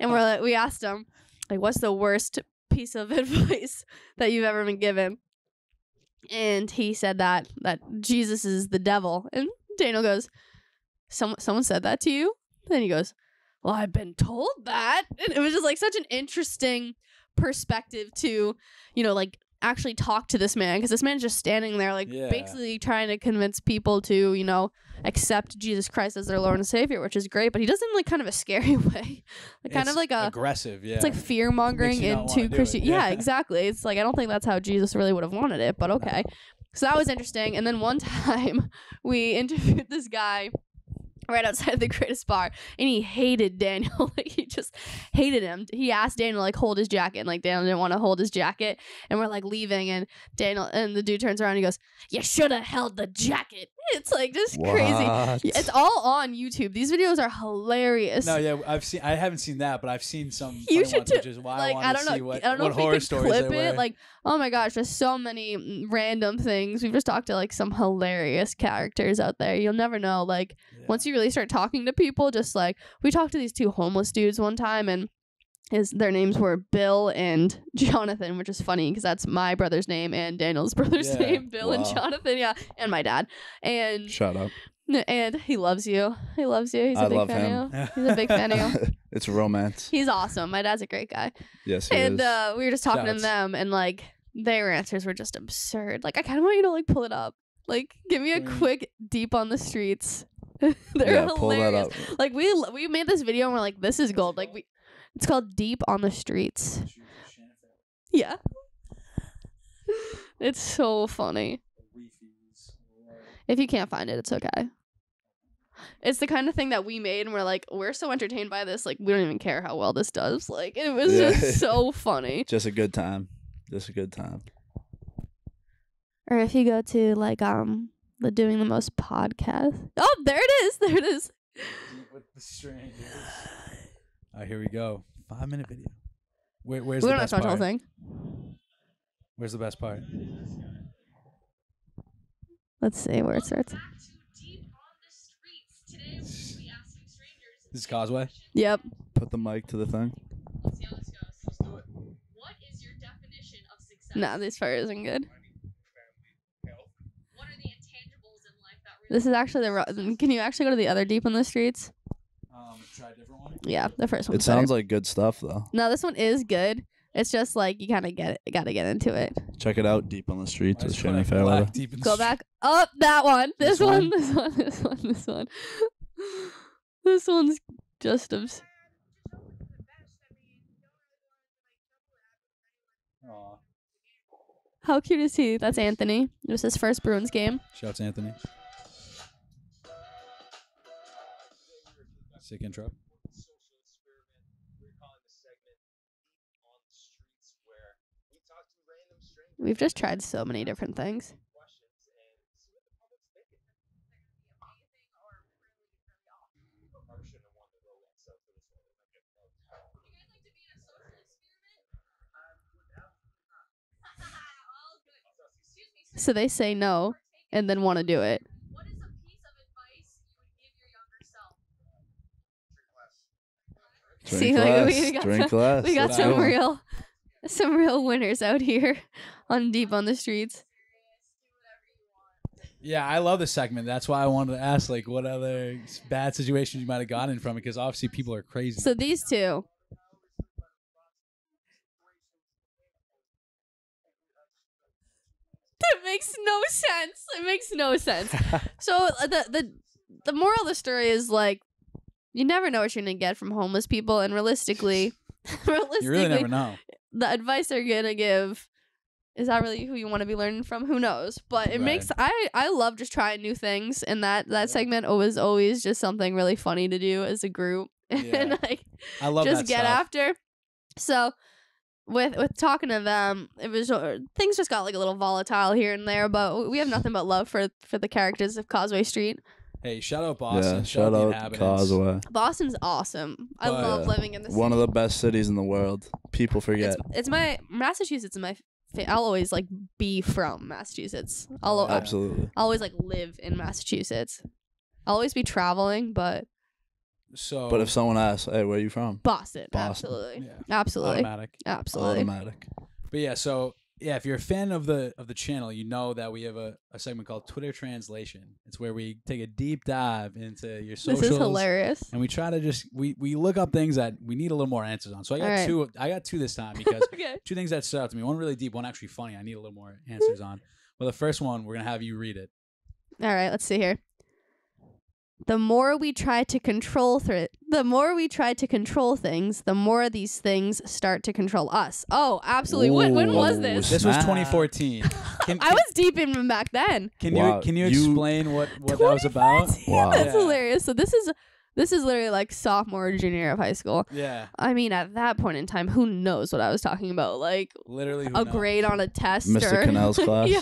and we asked him like, "What's the worst piece of advice that you've ever been given?" And he said that Jesus is the devil. And Daniel goes, "Someone said that to you?" Then he goes, "Well, I've been told that." And it was just like such an interesting perspective to, you know, like actually talk to this man, because this man's just standing there like basically trying to convince people to, you know, accept Jesus Christ as their Lord and Savior, which is great, but he does it in like kind of a scary way, like kind of like a aggressive. It's like fear mongering into Christian. Yeah, exactly. It's like, I don't think that's how Jesus really would have wanted it, but okay. So that was interesting. And then one time we interviewed this guy right outside of the Greatest Bar, and he hated Daniel. Like, he just hated him. He asked Daniel like hold his jacket, and like Daniel didn't want to hold his jacket, and we're like leaving, and the dude turns around and he goes, "You should have held the jacket." It's like just What? crazy. It's all on YouTube. These videos are hilarious. No, yeah, I haven't seen that, but I've seen some. You funny should ones, too. which is why Like, I want to see what if we horror could stories clip there it. were. Like, oh my gosh, there's so many random things. We've just talked to like some hilarious characters out there. You'll never know. Like once you really start talking to people, just like we talked to these two homeless dudes one time, and their names were Bill and Jonathan, which is funny because that's my brother's name and Daniel's brother's name, Bill and Jonathan. Yeah, and my dad. And shut up. And he loves you. He loves you. He's a big fan of you. He's a big fan of you. It's romance. He's awesome. My dad's a great guy. Yes, he and is. We were just talking to them, and like their answers were just absurd. Like I kind of want you to like pull it up. Like give me a quick deep on the streets. They're hilarious. Pull that up. Like we made this video and we're like, this is gold. Like it's called Deep on the Streets. Yeah. It's so funny. If you can't find it, it's okay. It's the kind of thing that we made and we're like, we're so entertained by this, like we don't even care how well this does. Like it was just so funny. Just a good time. Just a good time. Or if you go to like the Doing the Most podcast. Oh, there it is. There it is. With the strangers. Here we go. 5-minute video. Where's we the don't best have to watch part? the whole thing. Where's the best part? Let's see where it starts. This is Causeway. Yep. Put the mic to the thing. Let's see how this goes. Let's do it. What is your definition of success? Nah, this part isn't good. What are the intangibles in life that really This is actually can you actually go to the other Deep on the Streets? Try a different one. Yeah, the first one. It sounds like good stuff though. No, this one is good. It's just like you kind of gotta get into it. Check it out, Deep on the Streets with Shannon Black Fairweather. deep in the Go back up that one. This one. one? This one. This one. This one. This one's just abs. Aw. How cute is he? That's Anthony. It was his first Bruins game. Shouts Anthony. Sick intro. We've just tried so many different things. So they say no and then want to do it. What is a piece of advice you would give your younger self? Drink See, like, less. we got Drink less. We got Let's some go. real winners out here on Deep on the Streets. Yeah, I love this segment. That's why I wanted to ask, like, what other bad situations you might have gotten from it, because obviously people are crazy. So these two. That makes no sense. It makes no sense. So the moral of the story is like, you never know what you're gonna get from homeless people, and realistically, you really never know. the advice they're gonna give, is that really who you want to be learning from? Who knows? But it makes I love just trying new things, and that segment was always just something really funny to do as a group. And like I love just that get stuff. after. So with talking to them, it was things just got like a little volatile here and there, but we have nothing but love for the characters of Causeway Street. Hey, shout out Boston. Yeah, shout out the out inhabitants. Causeway. Boston's awesome. I But, love living in the city. One of the best cities in the world. People forget. It's my Massachusetts is my I'll always like be from Massachusetts. Absolutely. I'll always like live in Massachusetts. I'll always be traveling, but So, But if someone asks, "Hey, where are you from?" Boston. Boston. Absolutely. yeah, Absolutely. automatic. Absolutely. Automatic. But yeah, so yeah, if you're a fan of the channel, you know that we have a segment called Twitter Translation. It's where we take a deep dive into your socials. This is hilarious. And we try to just we look up things that we need a little more answers on. So I got Alright. two. I got two this time because Okay. two things that stood out to me. One really deep, one actually funny. I need a little more answers on. Well, the first one we're gonna have you read it. All right, let's see here. The more we try to control things, the more these things start to control us. Oh, absolutely. When was this? This was Snap. 2014. I was deep in back then. Can Wow, you you- explain what that was about? Wow. That's Yeah. hilarious. So this is This is literally like sophomore or junior year of high school. Yeah. I mean, at that point in time, who knows what I was talking about? Like Literally a grade on a test. Mr. Or, Cannell's class. Yeah.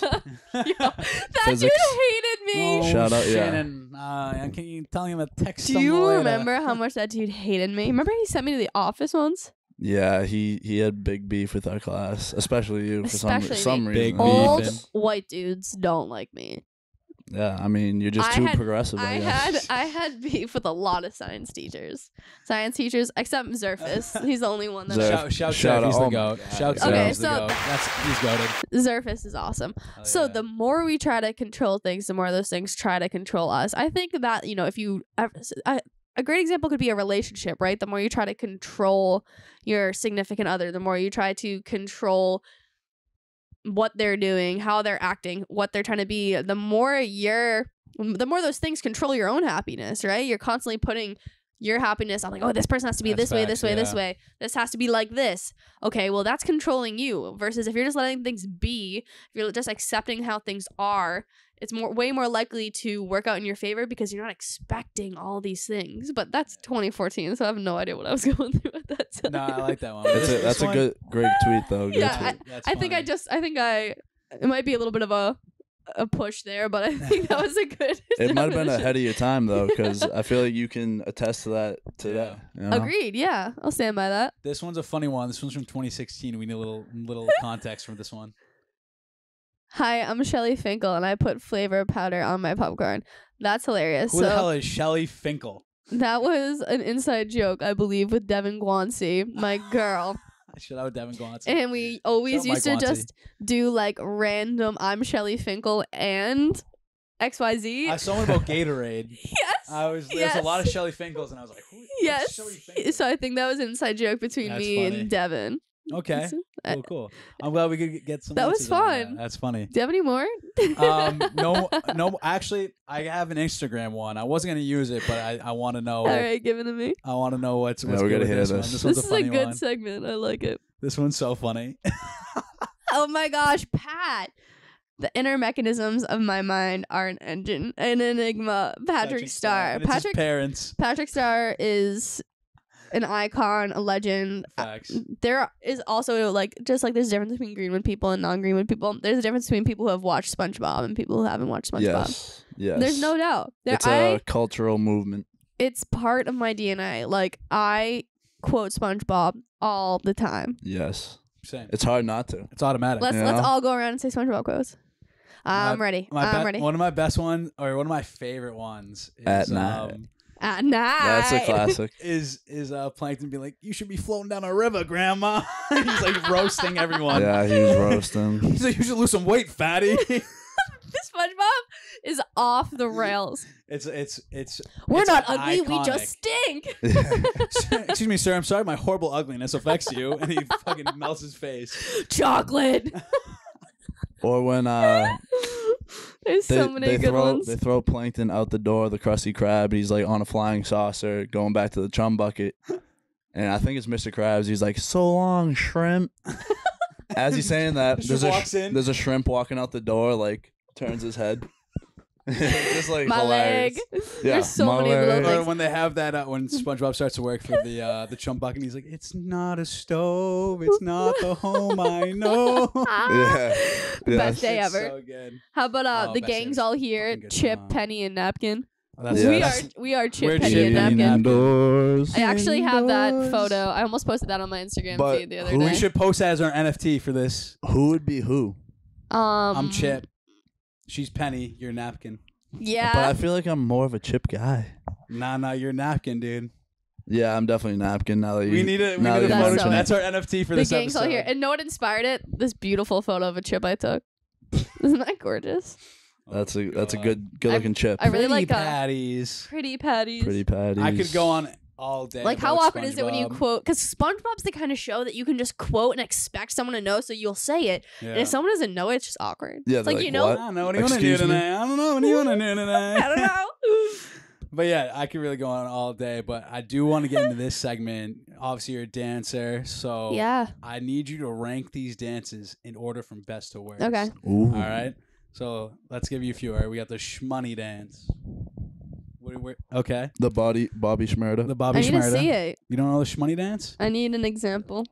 That Physics. dude hated me. Oh, Shout out, yeah. Shannon. Can you tell him a text? Do you remember how much that dude hated me? Remember he sent me to the office once? Yeah, he had big beef with our class, especially you for Especially some me. reason. Big Old beefing. white dudes don't like me. Yeah, I mean, you're just too progressive. I guess. I had beef with a lot of science teachers, except Zerfis. He's the only one that. Shout Shout out. Zerf, he's Oh the my goat. God. Shout Okay, Zerf, he's the so- goat. He's goated. Zerfis is awesome. Oh, So yeah. the more we try to control things, the more those things try to control us. I think that if you a great example could be a relationship, right? The more you try to control your significant other, the more you try to control what they're doing, how they're acting, what they're trying to be, the more those things control your own happiness, right? You're constantly putting your happiness on like, oh, this person has to be That's this way, facts, this way, this yeah. way. This has to be like this. Okay, well, that's controlling you. Versus if you're just letting things be, if you're just accepting how things are, it's way more likely to work out in your favor because you're not expecting all these things. But that's 2014, so I have no idea what I was going through at that time. No, I like that one. That's a great tweet though. Good Yeah, tweet. I think it might be a little bit of a push there, but I think that was a good. It might have been definition. ahead of your time though, because I feel like you can attest to that today. You know? Agreed. Yeah, I'll stand by that. This one's a funny one. This one's from 2016. We need a little context from this one. Hi, I'm Shelly Finkel, and I put flavor powder on my popcorn. That's hilarious. Who the hell is Shelly Finkel? That was an inside joke, I believe, with Devin Guancy, my girl. Shout out Devin Gauntz. And we always Shout out used to Mike Guancy. just do like random I'm Shelly Finkel and XYZ. I saw one about Gatorade. Yes. There's a lot of Shelly Finkles, and I was like, who's Yes. Shelly Finkel? So I think that was an inside joke between That's me funny. and Devin. Okay. So, Cool. I'm glad we could get some. That was answers on fun. That's funny. do you have any more? No. Actually, I have an Instagram one. I wasn't gonna use it, but I want to know. All right, give it to me. I want to know what's we good gotta with hear this one. this. This one's This a is a funny good one. segment. I like it. This one's so funny. Oh my gosh, Pat. The inner mechanisms of my mind are an engine, an enigma. Patrick Starr. And it's his parents. Patrick Starr is an icon, a legend. Facts. There is also just like there's a difference between Greenwood people and non-Greenwood people. There's a difference between people who have watched SpongeBob and people who haven't watched SpongeBob. Yes. Yes. There's no doubt. It's a cultural movement. It's part of my DNA. Like I quote SpongeBob all the time. Yes. Same. It's hard not to. It's automatic. Let's Yeah. all go around and say SpongeBob quotes. I'm ready. I'm ready. One of my best ones, or one of my favorite ones, is, At night. At night. That's a classic. is Plankton be like, you should be floating down a river, Grandma. He's like roasting everyone. Yeah, he was roasting. He's like, you should lose some weight, fatty. This SpongeBob is off the rails. It's We're it's not ugly. We iconic. just stink. Excuse me, sir. I'm sorry. My horrible ugliness affects you, and he fucking melts his face. Chocolate. Or when There's so many good ones. they throw Plankton out the door, the Krusty Krab. He's like on a flying saucer, going back to the chum bucket. And I think it's Mr. Krabs. He's like, "So long, shrimp." As he's saying that, there's a shrimp walking out the door, like turns his head. Just like My hilarious. leg. Yeah, There's so my many leg. little Or things. when they have that, when SpongeBob starts to work for the chum bucket, and he's like, "It's not a stove. It's not the home I know." Yeah. Best day It's ever. so good. How about Oh, the best gang's is all here? fucking good Chip, song. Penny, and Napkin. That's, Yeah. We that's- are Chip, We're Penny, Chip and and Napkin. Indoors. I actually have that Indoors. photo. I almost posted that on my Instagram But feed the other who day. We should post that as our NFT for this. Who would be who? I'm Chip. She's Penny. You're Napkin. Yeah. But I feel like I'm more of a Chip guy. Nah, you're Napkin, dude. Yeah, I'm definitely Napkin now that you. We need a now that you That's photo. so mention it. That's our NFT for the this gang's episode. all here. And know what inspired it? This beautiful photo of a chip I took. Isn't that gorgeous? That's a God. good looking chip. I really Pretty like patties. pretty patties. Pretty patties. I could go on all day. Like, how about awkward is it when you SpongeBob. quote? Because SpongeBob's the kind of show that you can just quote and expect someone to know, so you'll say it. Yeah. And if someone doesn't know it, it's just awkward. Yeah, It's they're like, like, you know, "What?" I don't know. What do you want to do Excuse me? today? I don't know. What do you want to do today? I don't know. But yeah, I could really go on all day. But I do want to get into this segment. Obviously, you're a dancer, so Yeah. I need you to rank these dances in order from best to worst. Okay. Ooh. All right. So let's give you a few. All right. We got the shmoney dance. Okay. The Bobby Shmurda. The Bobby I need to Shmurda. see it. You don't know the Shmoney dance? I need an example.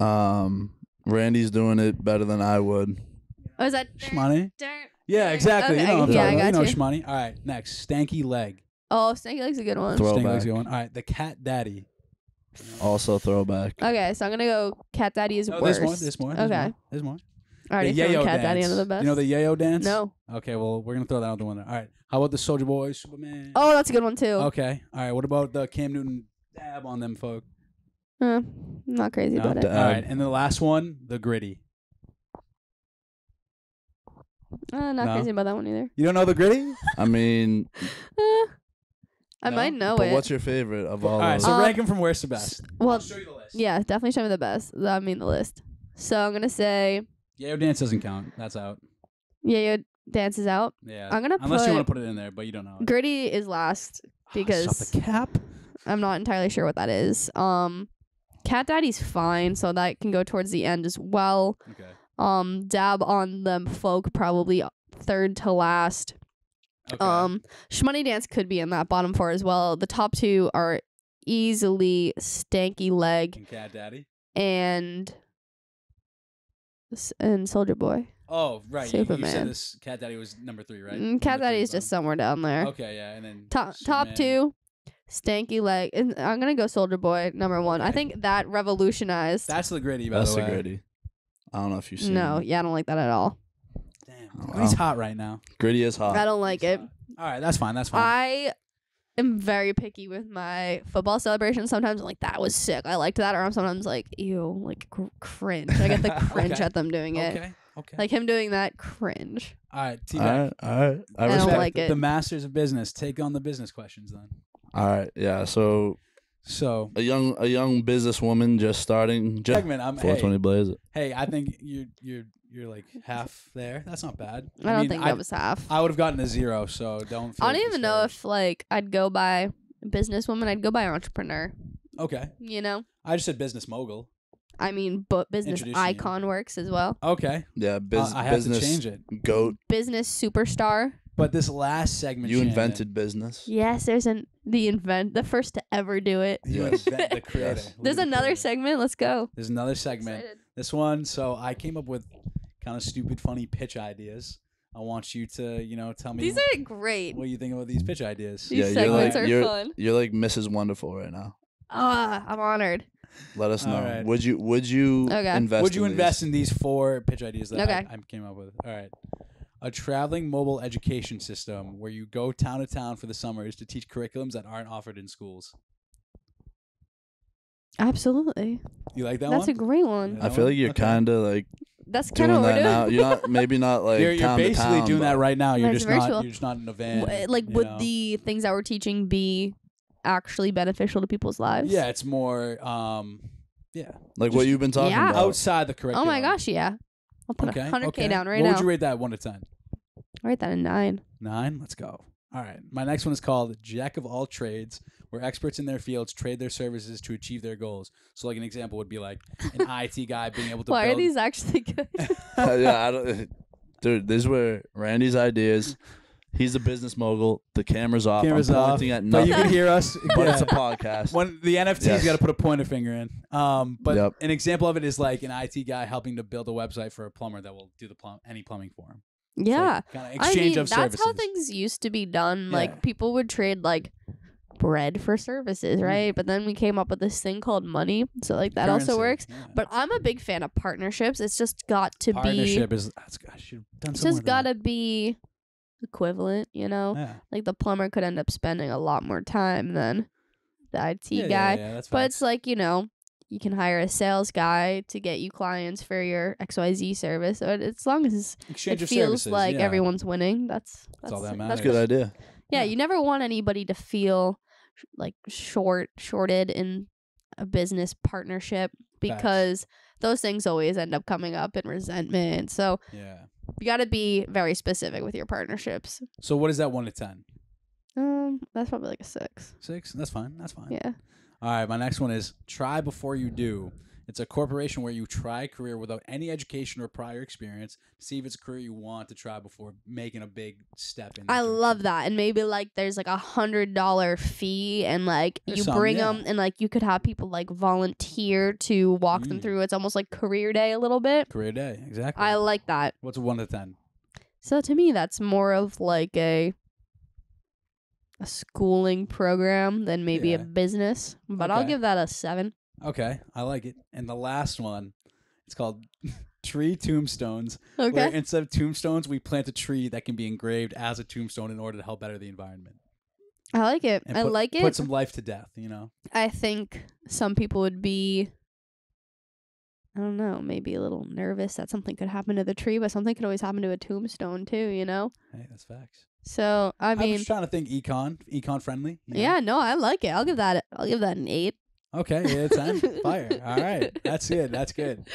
Randy's doing it better than I would. Oh, is that Shmoney? Yeah, exactly. Okay, You know what I'm yeah, talking I about. You got know you. Shmoney. All right, next. Stanky leg. Oh, Stanky Leg's a good one. Throw- Stanky leg's Throwback. going. All right, the cat daddy. Also throwback. Okay, so I'm gonna go Cat Daddy is No, worse. there's more. Okay. There's more. Already The throwing yayo Cat Daddy dance. under the bus. You know the yayo dance? No. Okay, well, we're going to throw that out the window. All right. How about the Soldier Boy, Superman? Oh, that's a good one too. Okay. All right. What about the Cam Newton dab on them folk? Not crazy No? about it. All right. And the last one, the gritty. Not No. crazy about that one either. You don't know the gritty? I mean, I No? might know but it. what's your favorite of all All right. those? So rank them from worst to best. Well, show you the list. yeah, definitely show me the best. I mean the list. So I'm gonna say Yayo dance doesn't count. That's out. Yayo dances out. Yeah. I'm gonna Unless you put- want to put it in there, but you don't know. Gritty is last because Stop the cap. I'm not entirely sure what that is. Cat Daddy's fine, so that can go towards the end as well. Okay. Dab on them folk probably third to last. Okay. Shmoney Dance could be in that bottom four as well. The top two are easily Stanky Leg And cat daddy. and Soldier Boy. Oh, right. You Superman. said this cat daddy was number 3, right? Cat Number Daddy 3 is just bottom. somewhere down there. Okay, yeah, and then Top Superman. two, Stanky Leg. And I'm gonna go Soldier Boy number one. I Okay. think that revolutionized. That's the gritty, by That's the the way. gritty. I don't know if you've seen No, it. yeah, I don't like that at all. Damn, Oh, he's wow. hot right now. Gritty is Oh, hot. I don't like it. All right, that's fine. That's fine. I am very picky with my football celebrations. Sometimes I'm like, that was sick. I liked that. Or I'm sometimes like, ew, like cringe. I get the cringe Okay. at them doing it. Okay. Like him doing that, cringe. All right, All T-Mac. right. All right. I I don't respect. like it. The masters of business. Take on the business questions then. All right. Yeah. So So a young businesswoman just starting. Just segment. 420 Blaze. Hey, I think you're like half there. That's not bad. I don't mean, think that was half. I would have gotten a 0, so don't. Feel I don't even know discouraged. if like I'd go by businesswoman. I'd go by entrepreneur. Okay, You know, I just said business mogul. I mean, but business Introducing you. icon works as well. Okay, Yeah. I have business to change it. goat. Business superstar. But this last segment, You Shannon, invented business. Yes, there's the first to ever do it. You Yes. invent the creator. Yes. Look There's at the another creator. segment. Let's go. There's another segment. Excited. This one, so I came up with kind of stupid, funny pitch ideas. I want you to, tell me These are great. what you think about these pitch ideas. These Yeah, you're segments like- are you're- fun. You're like Mrs. Wonderful right now. I'm honored. Let us know. All right. Would you Okay. invest? Would you in invest these? in these 4 pitch ideas that Okay. I came up with? All right. A traveling mobile education system where you go town to town for the summers to teach curriculums that aren't offered in schools. Absolutely. You like that That's a one? great one. Yeah. I feel like you're Okay. kind of like That's kind doing of what that we're now. doing. You're not maybe not like You're town to basically town, doing that but- right now. You're That's just not. virtual. You're just not in a van. Like, you would know? the things that we're teaching be actually beneficial to people's lives? Yeah, it's more. Yeah, Like Just- what you've been talking Yeah. about. outside the Oh curriculum. my gosh, yeah. I'll put Okay. 100K okay. down right what now. would you rate that 1 to 10? I'll rate that a 9. 9. Let's go. All right. My next one is called Jack of All Trades, where experts in their fields trade their services to achieve their goals. So, like an example would be like an IT guy being able to Why build. are these actually good? Yeah, I don't. Dude, these were Randy's ideas. He's a business mogul. The camera's off. Cameras I'm off, pointing at but nothing. you can hear us. But Yeah. it's a podcast. When the NFT's Yes. got to put a pointer finger in. But Yep. an example of it is like an IT guy helping to build a website for a plumber that will do any plumbing for him. Yeah. Kind of I exchange mean, of that's services. how things used to be done. Yeah. Like, people would trade, like, bread for services, Mm. right? But then we came up with this thing called money. So, like, that also Currency, works. yeah. But I'm a big fan of partnerships. It's just got to be... Partnership is. I should have done It's some more just of got that. to be equivalent, you know? Yeah. Like, the plumber could end up spending a lot more time than the IT Yeah, guy. Yeah, that's But fine. it's like, you can hire a sales guy to get you clients for your XYZ service. So as long as Exchange it of feels services, like yeah. everyone's winning, that's all that that's matters. Good idea. Yeah, you never want anybody to feel like shorted in a business partnership because those things always end up coming up in resentment. So Yeah. you got to be very specific with your partnerships. So what is that 1 to 10? That's probably like a 6. 6. That's fine. That's fine. Yeah. All right. My next one is try before you do. It's a corporation where you try a career without any education or prior experience to see if it's a career you want to try before making a big step in. I direction. love that. And maybe like there's like $100 fee, and like There's you some, bring yeah. them, and like you could have people like volunteer to walk them through. It's almost like career day a little bit. Career day, exactly. I like that. What's a 1 to 10? So to me, that's more of like a schooling program than maybe a Yeah. business. But I'll Okay. give that a 7. Okay, I like it. And the last one, it's called Tree Tombstones. Okay. Where instead of tombstones, we plant a tree that can be engraved as a tombstone in order to help better the environment. I like it. And I put, like it. Put some life to death, you know? I think some people would be, I don't know, maybe a little nervous that something could happen to the tree, but something could always happen to a tombstone too, you know? Hey, that's facts. So, I I'm mean, just trying to think econ friendly. you know? yeah, no, I like it. I'll give that an 8. Okay, yeah, 10. Fire. All right. That's good. That's good.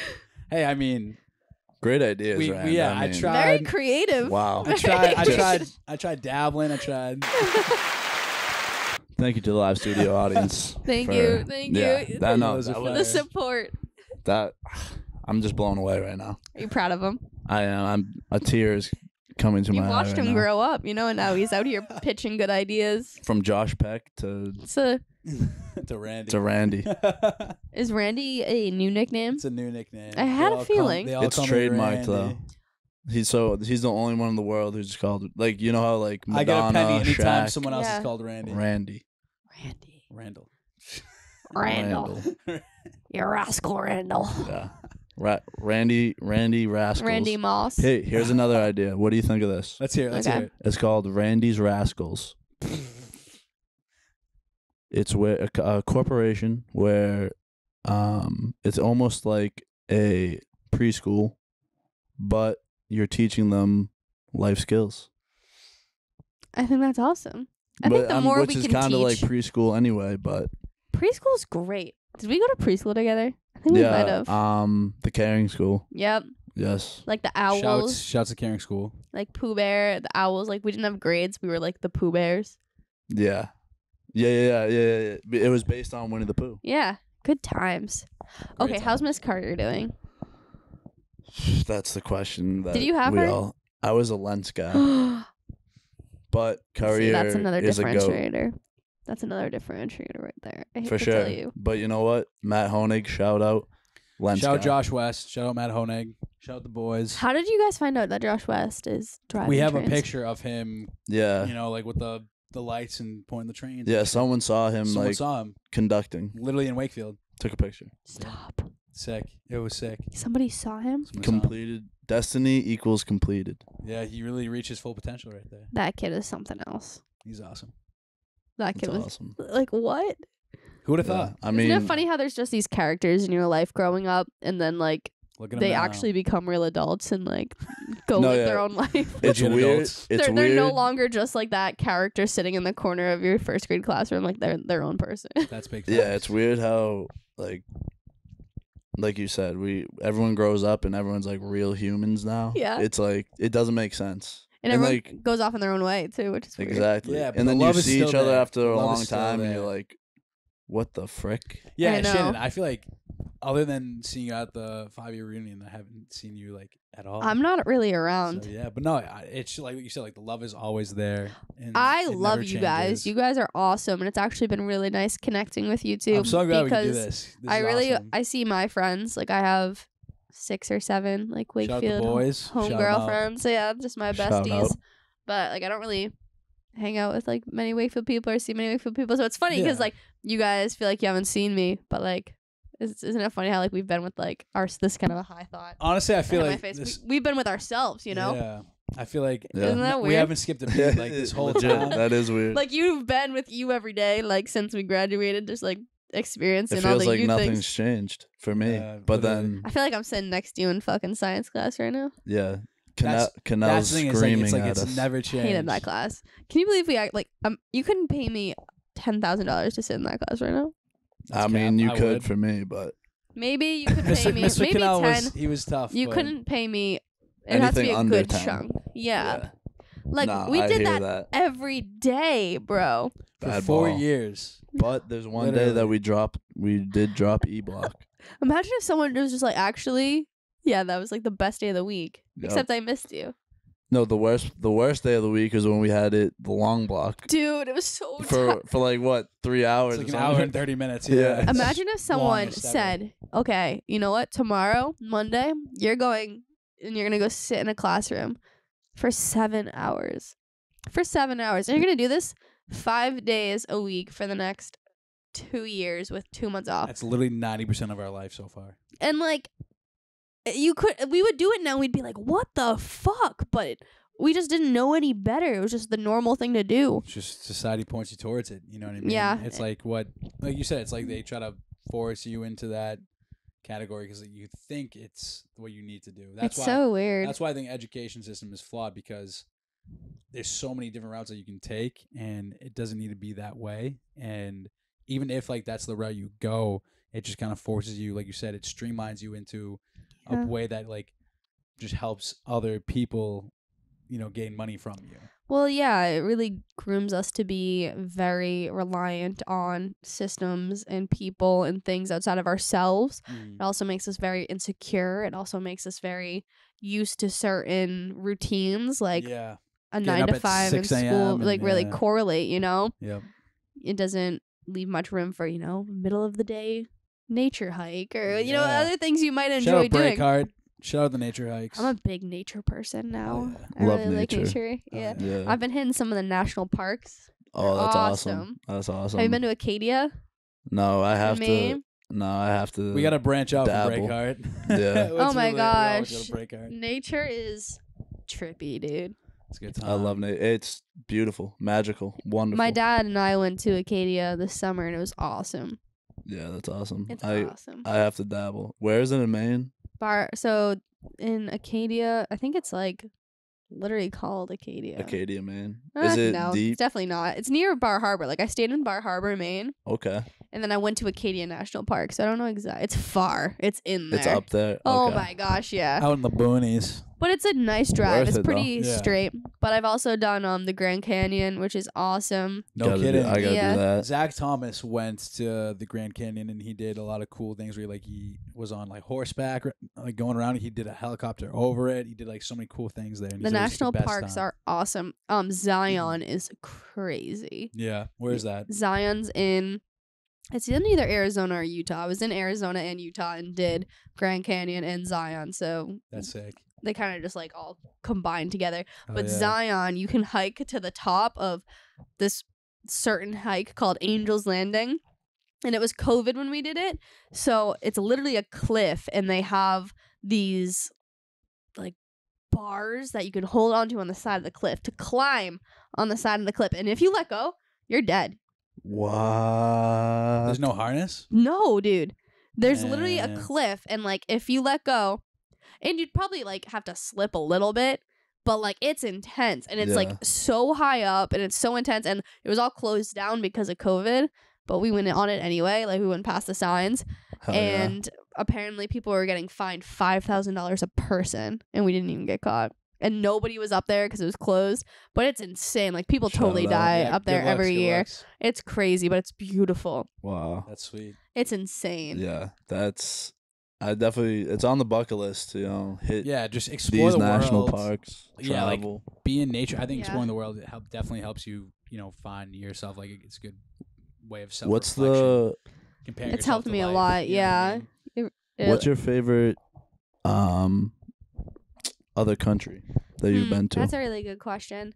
Hey, I mean, Great ideas, Rand. yeah, I I mean, tried. Very creative. Wow. I tried dabbling. I tried. Thank you to the live studio audience. Thank for- you. Thank yeah, you. That, no, Those that are The was, fire. support. that I'm just blown away right now. Are you proud of him? I am. I'm a tear is coming to You my eye watched right him now. grow up, you know, and now he's out here pitching good ideas. From Josh Peck to So, To Randy. Randy. is Randy a new nickname? It's a new nickname. I had a feeling. They all It's call me trademarked, Randy. though. He's the only one in the world who's called, like, you know how like I get a Madonna, penny anytime Shaq, someone else Yeah. is called Randy. Randy. Randall. Randall. You rascal, Randall. Yeah. Randy Rascals. Randy Moss. Hey, here's another idea. What do you think of this? Let's hear it. Let's Okay. hear it. It's called Randy's Rascals. It's where a corporation where it's almost like a preschool, but you're teaching them life skills. I think that's awesome. I think the more which we is can kind of like teach. preschool anyway, but Preschool's great. Did we go to preschool together? I think we might yeah, have. the caring school. Yep. Yes. Like the owls. Shouts to Caring School. Like Pooh Bear. The owls. Like we didn't have grades. We were like the Pooh Bears. Yeah. Yeah. It was based on Winnie the Pooh. Yeah. Good times. Okay, Great how's time. Miss Carter doing? That's the question that Did you have we her? all. I was a Lens guy, but Courier That's another is a goat. differentiator. That's another differentiator right there. I hate For to sure. tell you. But you know what? Matt Honig, shout out. Lens Shout out guy. Josh West. Shout out Matt Honig. Shout out the boys. How did you guys find out that Josh West is driving? We have trains? a picture of him, Yeah. you know, like with the lights and pointing the trains. Yeah, someone saw him Someone like saw him conducting. literally in Wakefield. Took a picture. Stop. Sick. It was sick. Somebody saw him? Someone saw him. Completed. Destiny equals completed. Yeah, he really reached his full potential right there. That kid is something else. He's awesome. That That's kid was awesome. like, what? Who would have Yeah. thought? I mean, Isn't it funny how there's just these characters in your life growing up and then like Look at him they now. actually become real adults and like go No, live yeah. their own life? it's Legit weird. adults. It's they're weird. no longer just like that character sitting in the corner of your first grade classroom. Like they're their own person. That's big. Yeah, facts. it's weird how like you said, everyone grows up and everyone's like real humans now. Yeah. It's like it doesn't make sense. And And, everyone like- goes off in their own way too, which is weird. Exactly. Yeah, but and the then you love is see each still other there. after The a love long is still time and there. you're like, what the frick? Yeah, I know. Shannon, I feel like other than seeing you at the 5-year reunion, I haven't seen you like at all. I'm not really around. So, yeah, but no, it's like what you said. Like the love is always there. And I it love never you guys. changes. You guys are awesome, and it's actually been really nice connecting with you too. I'm so glad we because can do this. This I is really awesome. I see my friends, like I have 6 or 7 like Shout out the Wakefield boys. Shout 'em homegirl out. friends. Yeah, just my Shout besties. out. But like I don't really hang out with like many Wakefield people or see many Wakefield people. So it's funny because Yeah. like you guys feel like you haven't seen me, but like isn't it funny how like we've been with like this kind of a high thought? Honestly, I feel in my like face. this. We've been with ourselves, you know. Yeah, I feel like Yeah. Isn't that we weird? haven't skipped a beat like this whole Legit, time. that is weird. Like you've been with you every day, like since we graduated, just like experiencing it all feels the like you nothing's things. changed for me. Yeah, but literally. then, I feel like I'm sitting next to you in fucking science class right now. yeah, That's Canal's the thing. screaming It's like at it's us. never I changed. hated that class. Can you believe we act like you couldn't pay me $10,000 to sit in that class right now? I That's mean, cap. you I could would. for me, but Maybe you could pay me Mr. maybe Canal 10. he was tough. You but couldn't pay me. It has to be Anything a under good 10. chunk. Yeah. Like Nah, we I did hear that every day, bro. for Bad 4 ball. years. But there's one day Literally. that we did drop E Block. Imagine if someone was just like, actually, yeah, that was like the best day of the week. Yep. Except I missed you. No, the worst day of the week is when we had the long block. Dude, it was so for like what, 3 hours? It's like or an hour something? and 30 minutes. Yeah. Yeah. Imagine if someone Longest ever. said, okay, you know what? Tomorrow, Monday, you're going and you're going to go sit in a classroom for 7 hours. For 7 hours. And you're going to do this 5 days a week for the next 2 years with 2 months off. That's literally 90% of our life so far. And like, we would do it now. We'd be like, what the fuck? But we just didn't know any better. It was just the normal thing to do. It's just society points you towards it. You know what I mean? Yeah. It's like you said, it's like they try to force you into that category because you think it's what you need to do. That's It's why, so weird. That's why I think education system is flawed, because there's so many different routes that you can take, and it doesn't need to be that way. And even if like that's the route you go, it just kind of forces you, like you said, it streamlines you into a way that like just helps other people, gain money from you. Well, yeah, it really grooms us to be very reliant on systems and people and things outside of ourselves. It also makes us very insecure. It also makes us very used to certain routines, like a Getting 9 up to at 5 in 6 school, a.m. like really and, correlate, Yep. It doesn't leave much room for, middle of the day nature hike or, Yeah. other things you might Shout enjoy out doing. Breakheart. Shout out the nature hikes. I'm a big nature person now. yeah. I Love really nature. like nature. Yeah. Yeah. I've been hitting some of the national parks. Oh, that's awesome. awesome. That's awesome. Have you been to Acadia? No, I have Maine? to. No, I have to. We got to branch out dabble. from Breakheart. Yeah. Oh my We always gosh. go to Breakheart. Nature is trippy, dude. It's a good time. I love it. It's beautiful, magical, wonderful. My dad and I went to Acadia this summer and it was awesome. Yeah, that's awesome. It's I awesome. I have to dabble. Where is it in Maine? So in Acadia, I think it's like literally called Acadia. Acadia, Maine. Is it no, deep? it's definitely not. It's near Bar Harbor. Like I stayed in Bar Harbor, Maine, Okay. and then I went to Acadia National Park. So I don't know exactly. It's far. It's in there. It's up there. Oh Okay. my gosh, yeah. Out in the boonies. But it's a nice drive. Worth It's it, pretty though. Yeah. straight. But I've also done the Grand Canyon, which is awesome. No Gotta kidding. I gotta Yeah. do that. Zach Thomas went to the Grand Canyon and he did a lot of cool things where he was on like horseback, like going around. He did a helicopter over it. He did like so many cool things there. And he The said it was national best parks time. are awesome. Zion is crazy. Yeah. Where's that? Zion's it's in either Arizona or Utah. I was in Arizona and Utah and did Grand Canyon and Zion. So That's sick. they kind of just like all combined together. Oh, But yeah. Zion, you can hike to the top of this certain hike called Angel's Landing. And it was COVID when we did it. So it's literally a cliff and they have these like bars that you can hold onto on the side of the cliff to climb on the side of the cliff. And if you let go, you're dead. What? There's no harness? No, dude. There's literally a Man. cliff and like if you let go, and you'd probably like have to slip a little bit, but like it's intense and it's Yeah. like so high up and it's so intense and it was all closed down because of COVID, but we went on it anyway. Like we went past the signs Hell yeah. and apparently people were getting fined $5,000 a person and we didn't even get caught. And nobody was up there because it was closed, but it's insane. Like people Shout totally out. die Yeah, up there good looks, every good year. looks. It's crazy, but it's beautiful. Wow. That's sweet. It's insane. Yeah, it's on the bucket list to hit Yeah, just explore these the national world. parks. Yeah, like travel. be in nature. I think Yeah. exploring the world definitely helps you, find yourself. Like it's a good way of self. What's the comparing It's yourself helped to me a life, lot, you know what I yeah. mean? what's your favorite other country that you've been to? That's a really good question.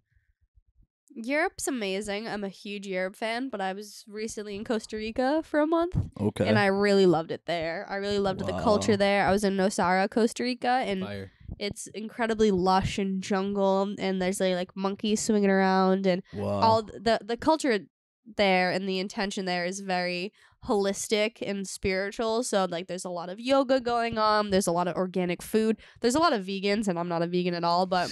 Europe's amazing. I'm a huge Europe fan, but I was recently in Costa Rica for a month Okay. and I really loved it there. I really loved the culture Wow. there. I was in Nosara, Costa Rica, and Fire. it's incredibly lush and jungle and there's like monkeys swinging around and wow. all the culture there and the intention there is very holistic and spiritual. So like there's a lot of yoga going on, there's a lot of organic food, there's a lot of vegans, and I'm not a vegan at all, but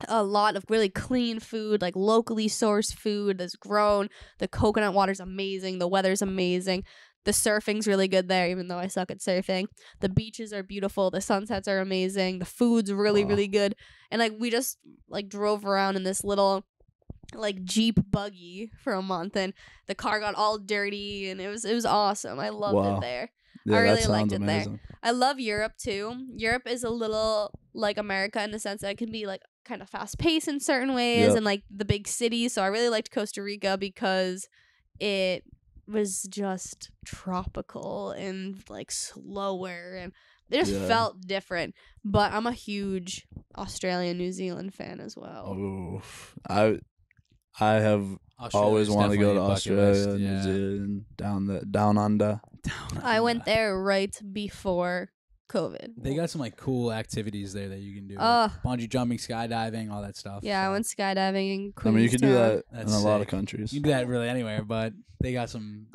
a lot of really clean food, like locally sourced food that's grown. The coconut water's amazing, the weather's amazing, the surfing's really good there, even though I suck at surfing. The beaches are beautiful, the sunsets are amazing, the food's really Wow. really good. And like we just like drove around in this little like Jeep buggy for a month and the car got all dirty and it was awesome. I loved Wow. it there. Yeah, I really that sounds liked it there. amazing. I love Europe too. Europe is a little like America in the sense that it can be like kind of fast paced in certain ways Yep. and like the big cities. So I really liked Costa Rica because it was just tropical and like slower and it just Yeah. felt different. But I'm a huge Australia, New Zealand fan as well. Oof. I have always Australia's wanted to go definitely to a bucket Australia, list, New yeah. Zealand, down under. I went there right before COVID. They got some like cool activities there that you can do. Oh. Bungee jumping, skydiving, all that stuff. Yeah, I so. went skydiving in I Queenstown. mean, you can do that That's in a lot of sick. countries. You can do that really anywhere, but they got some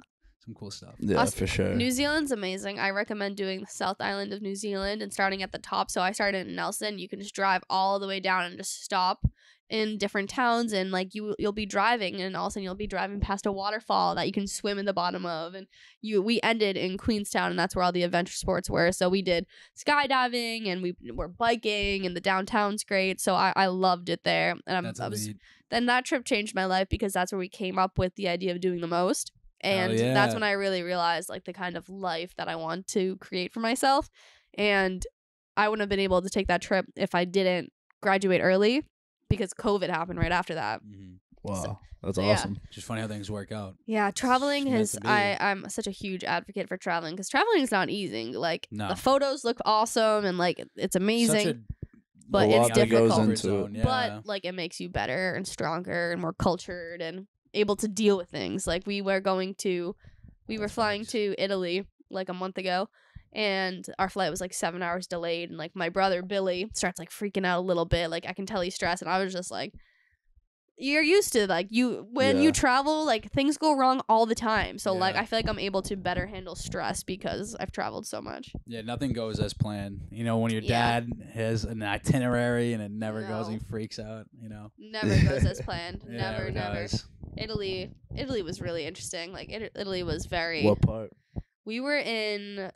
cool stuff. Yeah, for sure. New Zealand's amazing. I recommend doing the South Island of New Zealand and starting at the top. So I started in Nelson. You can just drive all the way down and just stop in different towns, and like you'll be driving, and all of a sudden you'll be driving past a waterfall that you can swim in the bottom of. And we ended in Queenstown, and that's where all the adventure sports were. So we did skydiving, and we were biking, and the downtown's great. So I loved it there, and then that trip changed my life because that's where we came up with the idea of doing the most. And that's when I really realized like the kind of life that I want to create for myself. And I wouldn't have been able to take that trip if I didn't graduate early because COVID happened right after that. Mm-hmm. Wow, that's yeah. awesome. Just funny how things work out. Yeah, traveling It's meant to be. I'm such a huge advocate for traveling because traveling is not easy. Like No. the photos look awesome and like it's amazing. But A it's lot that goes difficult. into it. Yeah. But like it makes you better and stronger and more cultured and able to deal with things. Like we were flying to Italy like a month ago, and our flight was like 7 hours delayed, and like my brother Billy starts like freaking out a little bit. Like I can tell he's stressed, and I was just like, you're used to like when you travel, like things go wrong all the time. So like I feel like I'm able to better handle stress because I've traveled so much. Yeah, nothing goes as planned. You know, when your dad has an itinerary and it never goes, and he freaks out. You know, never goes as planned. Never. Does. Italy was really interesting. Like Italy was very. What part? We were in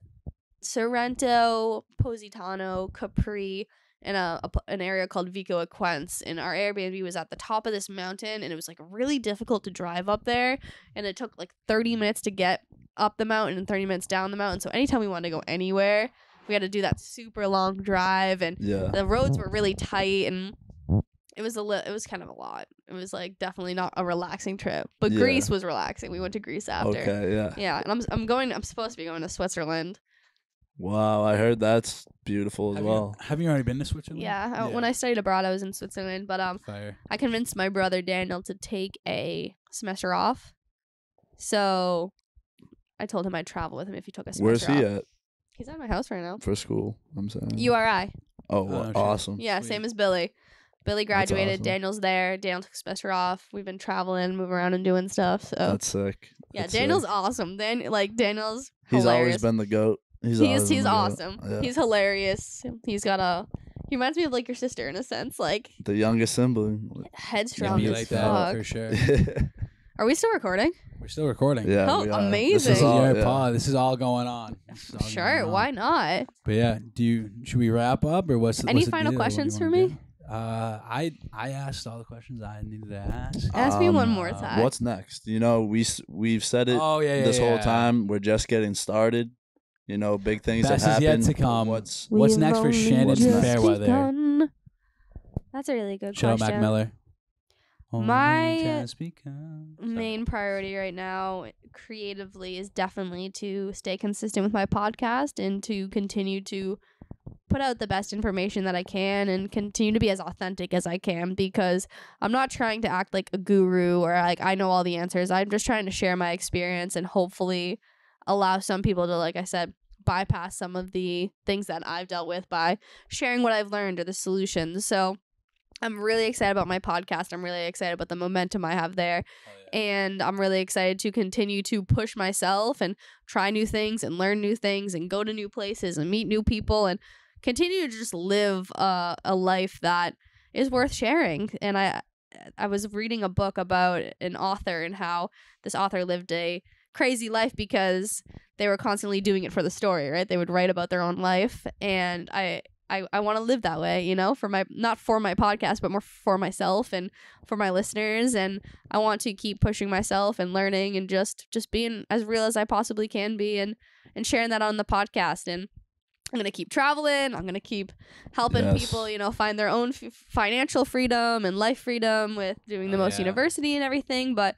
Sorrento, Positano, Capri, in an area called Vico Equense, and our Airbnb was at the top of this mountain, and it was like really difficult to drive up there, and it took like 30 minutes to get up the mountain and 30 minutes down the mountain. So anytime we wanted to go anywhere, we had to do that super long drive, and the roads were really tight, and it was kind of a lot. It was like definitely not a relaxing trip, but Greece was relaxing. We went to Greece after. Okay, yeah, and I'm supposed to be going to Switzerland. Wow, I heard that's beautiful as well. Have you already been to Switzerland? Yeah, when I studied abroad, I was in Switzerland. But I convinced my brother Daniel to take a semester off. So I told him I'd travel with him if he took a semester Where's he off. at? He's at my house right now. For school, I'm saying. URI. Oh, shit. awesome. Yeah, Sweet. same as Billy. Billy graduated. awesome. Daniel's there. Daniel took a semester off. We've been traveling, moving around, and doing stuff. So That's sick. yeah, That's Daniel's sick. awesome. Daniel's He's hilarious. always been the GOAT. He's awesome. Yeah. He's hilarious. He reminds me of like your sister in a sense, like The youngest sibling. headstrong Be as like fuck. that for sure. Are we still recording? We're still recording. Yeah. Oh, we are. amazing. This This is is all, your pod. This is all going on. Sure, why not? But yeah, should we wrap up or what's Any what's the final deal? What do you questions for wanna me? do? I asked all the questions I needed to ask. Ask me one more time. What's next? You know, we've said it Oh yeah, this whole time. We're just getting started. You know, big things Best that is happen. yet to come. What's What's next for Shannon What's and next? Fairweather? Begun. That's a really good Shout out question. Mac Miller. My Only just begun. Main priority right now creatively is definitely to stay consistent with my podcast and to continue to put out the best information that I can and continue to be as authentic as I can, because I'm not trying to act like a guru or like I know all the answers. I'm just trying to share my experience and hopefully allow some people to, like I said, bypass some of the things that I've dealt with by sharing what I've learned or the solutions. So I'm really excited about my podcast. I'm really excited about the momentum I have there. And I'm really excited to continue to push myself and try new things and learn new things and go to new places and meet new people and continue to just live a life that is worth sharing. And I was reading a book about an author and how this author lived a crazy life because they were constantly doing it for the story, right? They would write about their own life. And I want to live that way, you know, not for my podcast, but more for myself and for my listeners. And I want to keep pushing myself and learning and just being as real as I possibly can be and and sharing that on the podcast. And I'm going to keep traveling. I'm going to keep helping people, you know, find their own financial freedom and life freedom with doing the most university and everything. But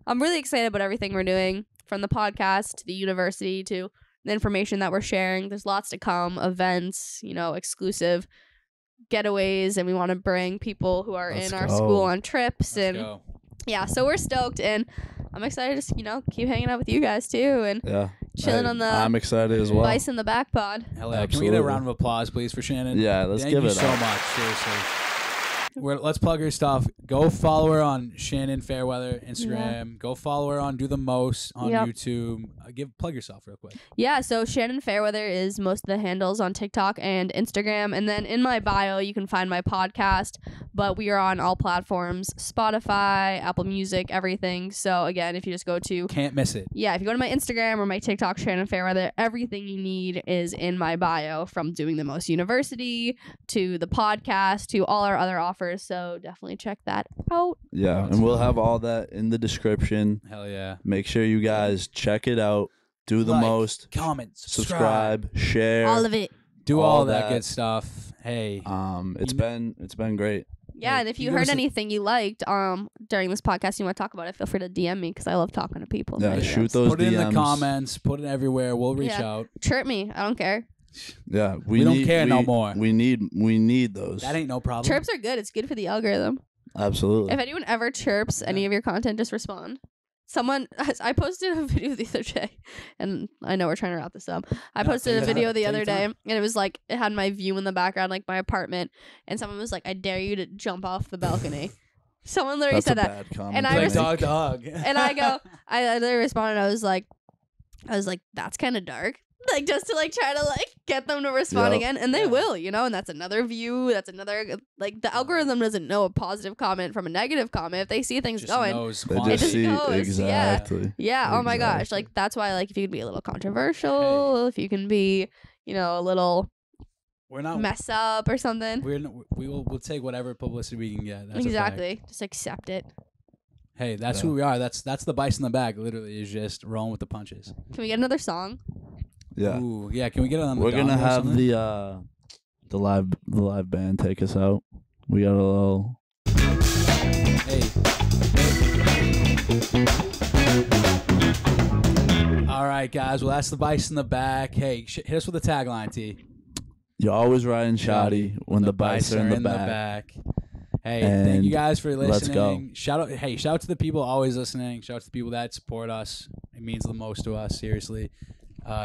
I'm really excited about everything we're doing, from the podcast to the university to the information that we're sharing. There's lots to come, events, you know, exclusive getaways, and we want to bring people who are in our school on trips. Yeah, so we're stoked, and I'm excited to, you know, keep hanging out with you guys too, and chilling on the I'm excited as well. Bice in the back pod. Hell yeah. Can we get a round of applause, please, for Shannon? Yeah, let's give it Thank you so much, seriously. Let's plug her stuff. Go follow her on Shannon Fairweather Instagram. Yeah. Go follow her on Do the Most on YouTube. Plug yourself real quick. Yeah, so Shannon Fairweather is most of the handles on TikTok and Instagram. And then in my bio, you can find my podcast. But we are on all platforms: Spotify, Apple Music, everything. So again, if you just go to... Can't miss it. Yeah, if you go to my Instagram or my TikTok, Shannon Fairweather, everything you need is in my bio, from Doing the Most University to the podcast to all our other offers. So definitely check that out. Yeah, and we'll have all that in the description. Hell yeah. Make sure you guys check it out. Do the most. Comment. Subscribe. Share. All of it. Do all that good stuff. Hey. It's been great. Yeah, and if you heard anything you liked during this podcast you want to talk about it, feel free to DM me, because I love talking to people. Yeah, shoot those DMs. Put it in the comments. Put it everywhere. We'll reach out. Chirp me. I don't care. Yeah, we don't care no more. We need those. That ain't no problem. Chirps are good. It's good for the algorithm. Absolutely. If anyone ever chirps any of your content, just respond. I posted a video the other day, and I know we're trying to wrap this up. I posted a video the other day, and it was like, it had my view in the background, like my apartment, and someone was like, "I dare you to jump off the balcony." Someone literally said that, and I was like, dog. And I literally responded. I was like, that's kind of dark. Like, just to like try to like get them to respond again, and they will, you know. And that's another view. That's another, like, the algorithm doesn't know a positive comment from a negative comment. If they see things going, it just knows. Exactly. Yeah. Oh my gosh. Like, that's why, like, if you can be a little controversial, if you can be, you know, a little mess up or something, we'll take whatever publicity we can get. That's exactly. Just accept it. Hey, that's who we are. That's the Bice in the bag. Literally, is just rolling with the punches. Can we get another song? Yeah. Ooh, yeah. Can we get it on the We're gonna have the live band take us out. We got a little. Hey. All right, guys. Well, that's the Bice in the back. Hey, hit us with a tagline, T. You're always riding shoddy when the Bice are in the back. Hey, thank you guys for listening. Let's go. Shout out to the people always listening. Shout out to the people that support us. It means the most to us, seriously.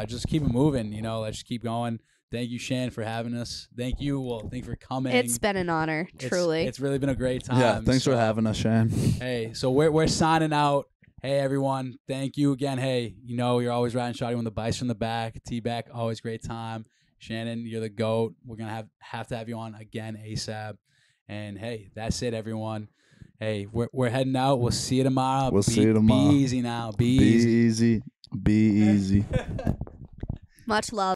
Just keep it moving, you know. Let's just keep going. Thank you, Shan, for having us. Thank you for coming. It's been an honor, truly. It's really been a great time. Yeah, thanks for having us, Shan. Hey, so we're signing out. Hey, everyone. Thank you again. Hey, you know, you're always riding shotty when the Bice from the back. T-back, always great time. Shannon, you're the GOAT. We're going to have to have you on again ASAP. And, hey, that's it, everyone. Hey, we're heading out. We'll see you tomorrow. We'll see you tomorrow. Be easy now. Be easy. Be easy. Much love.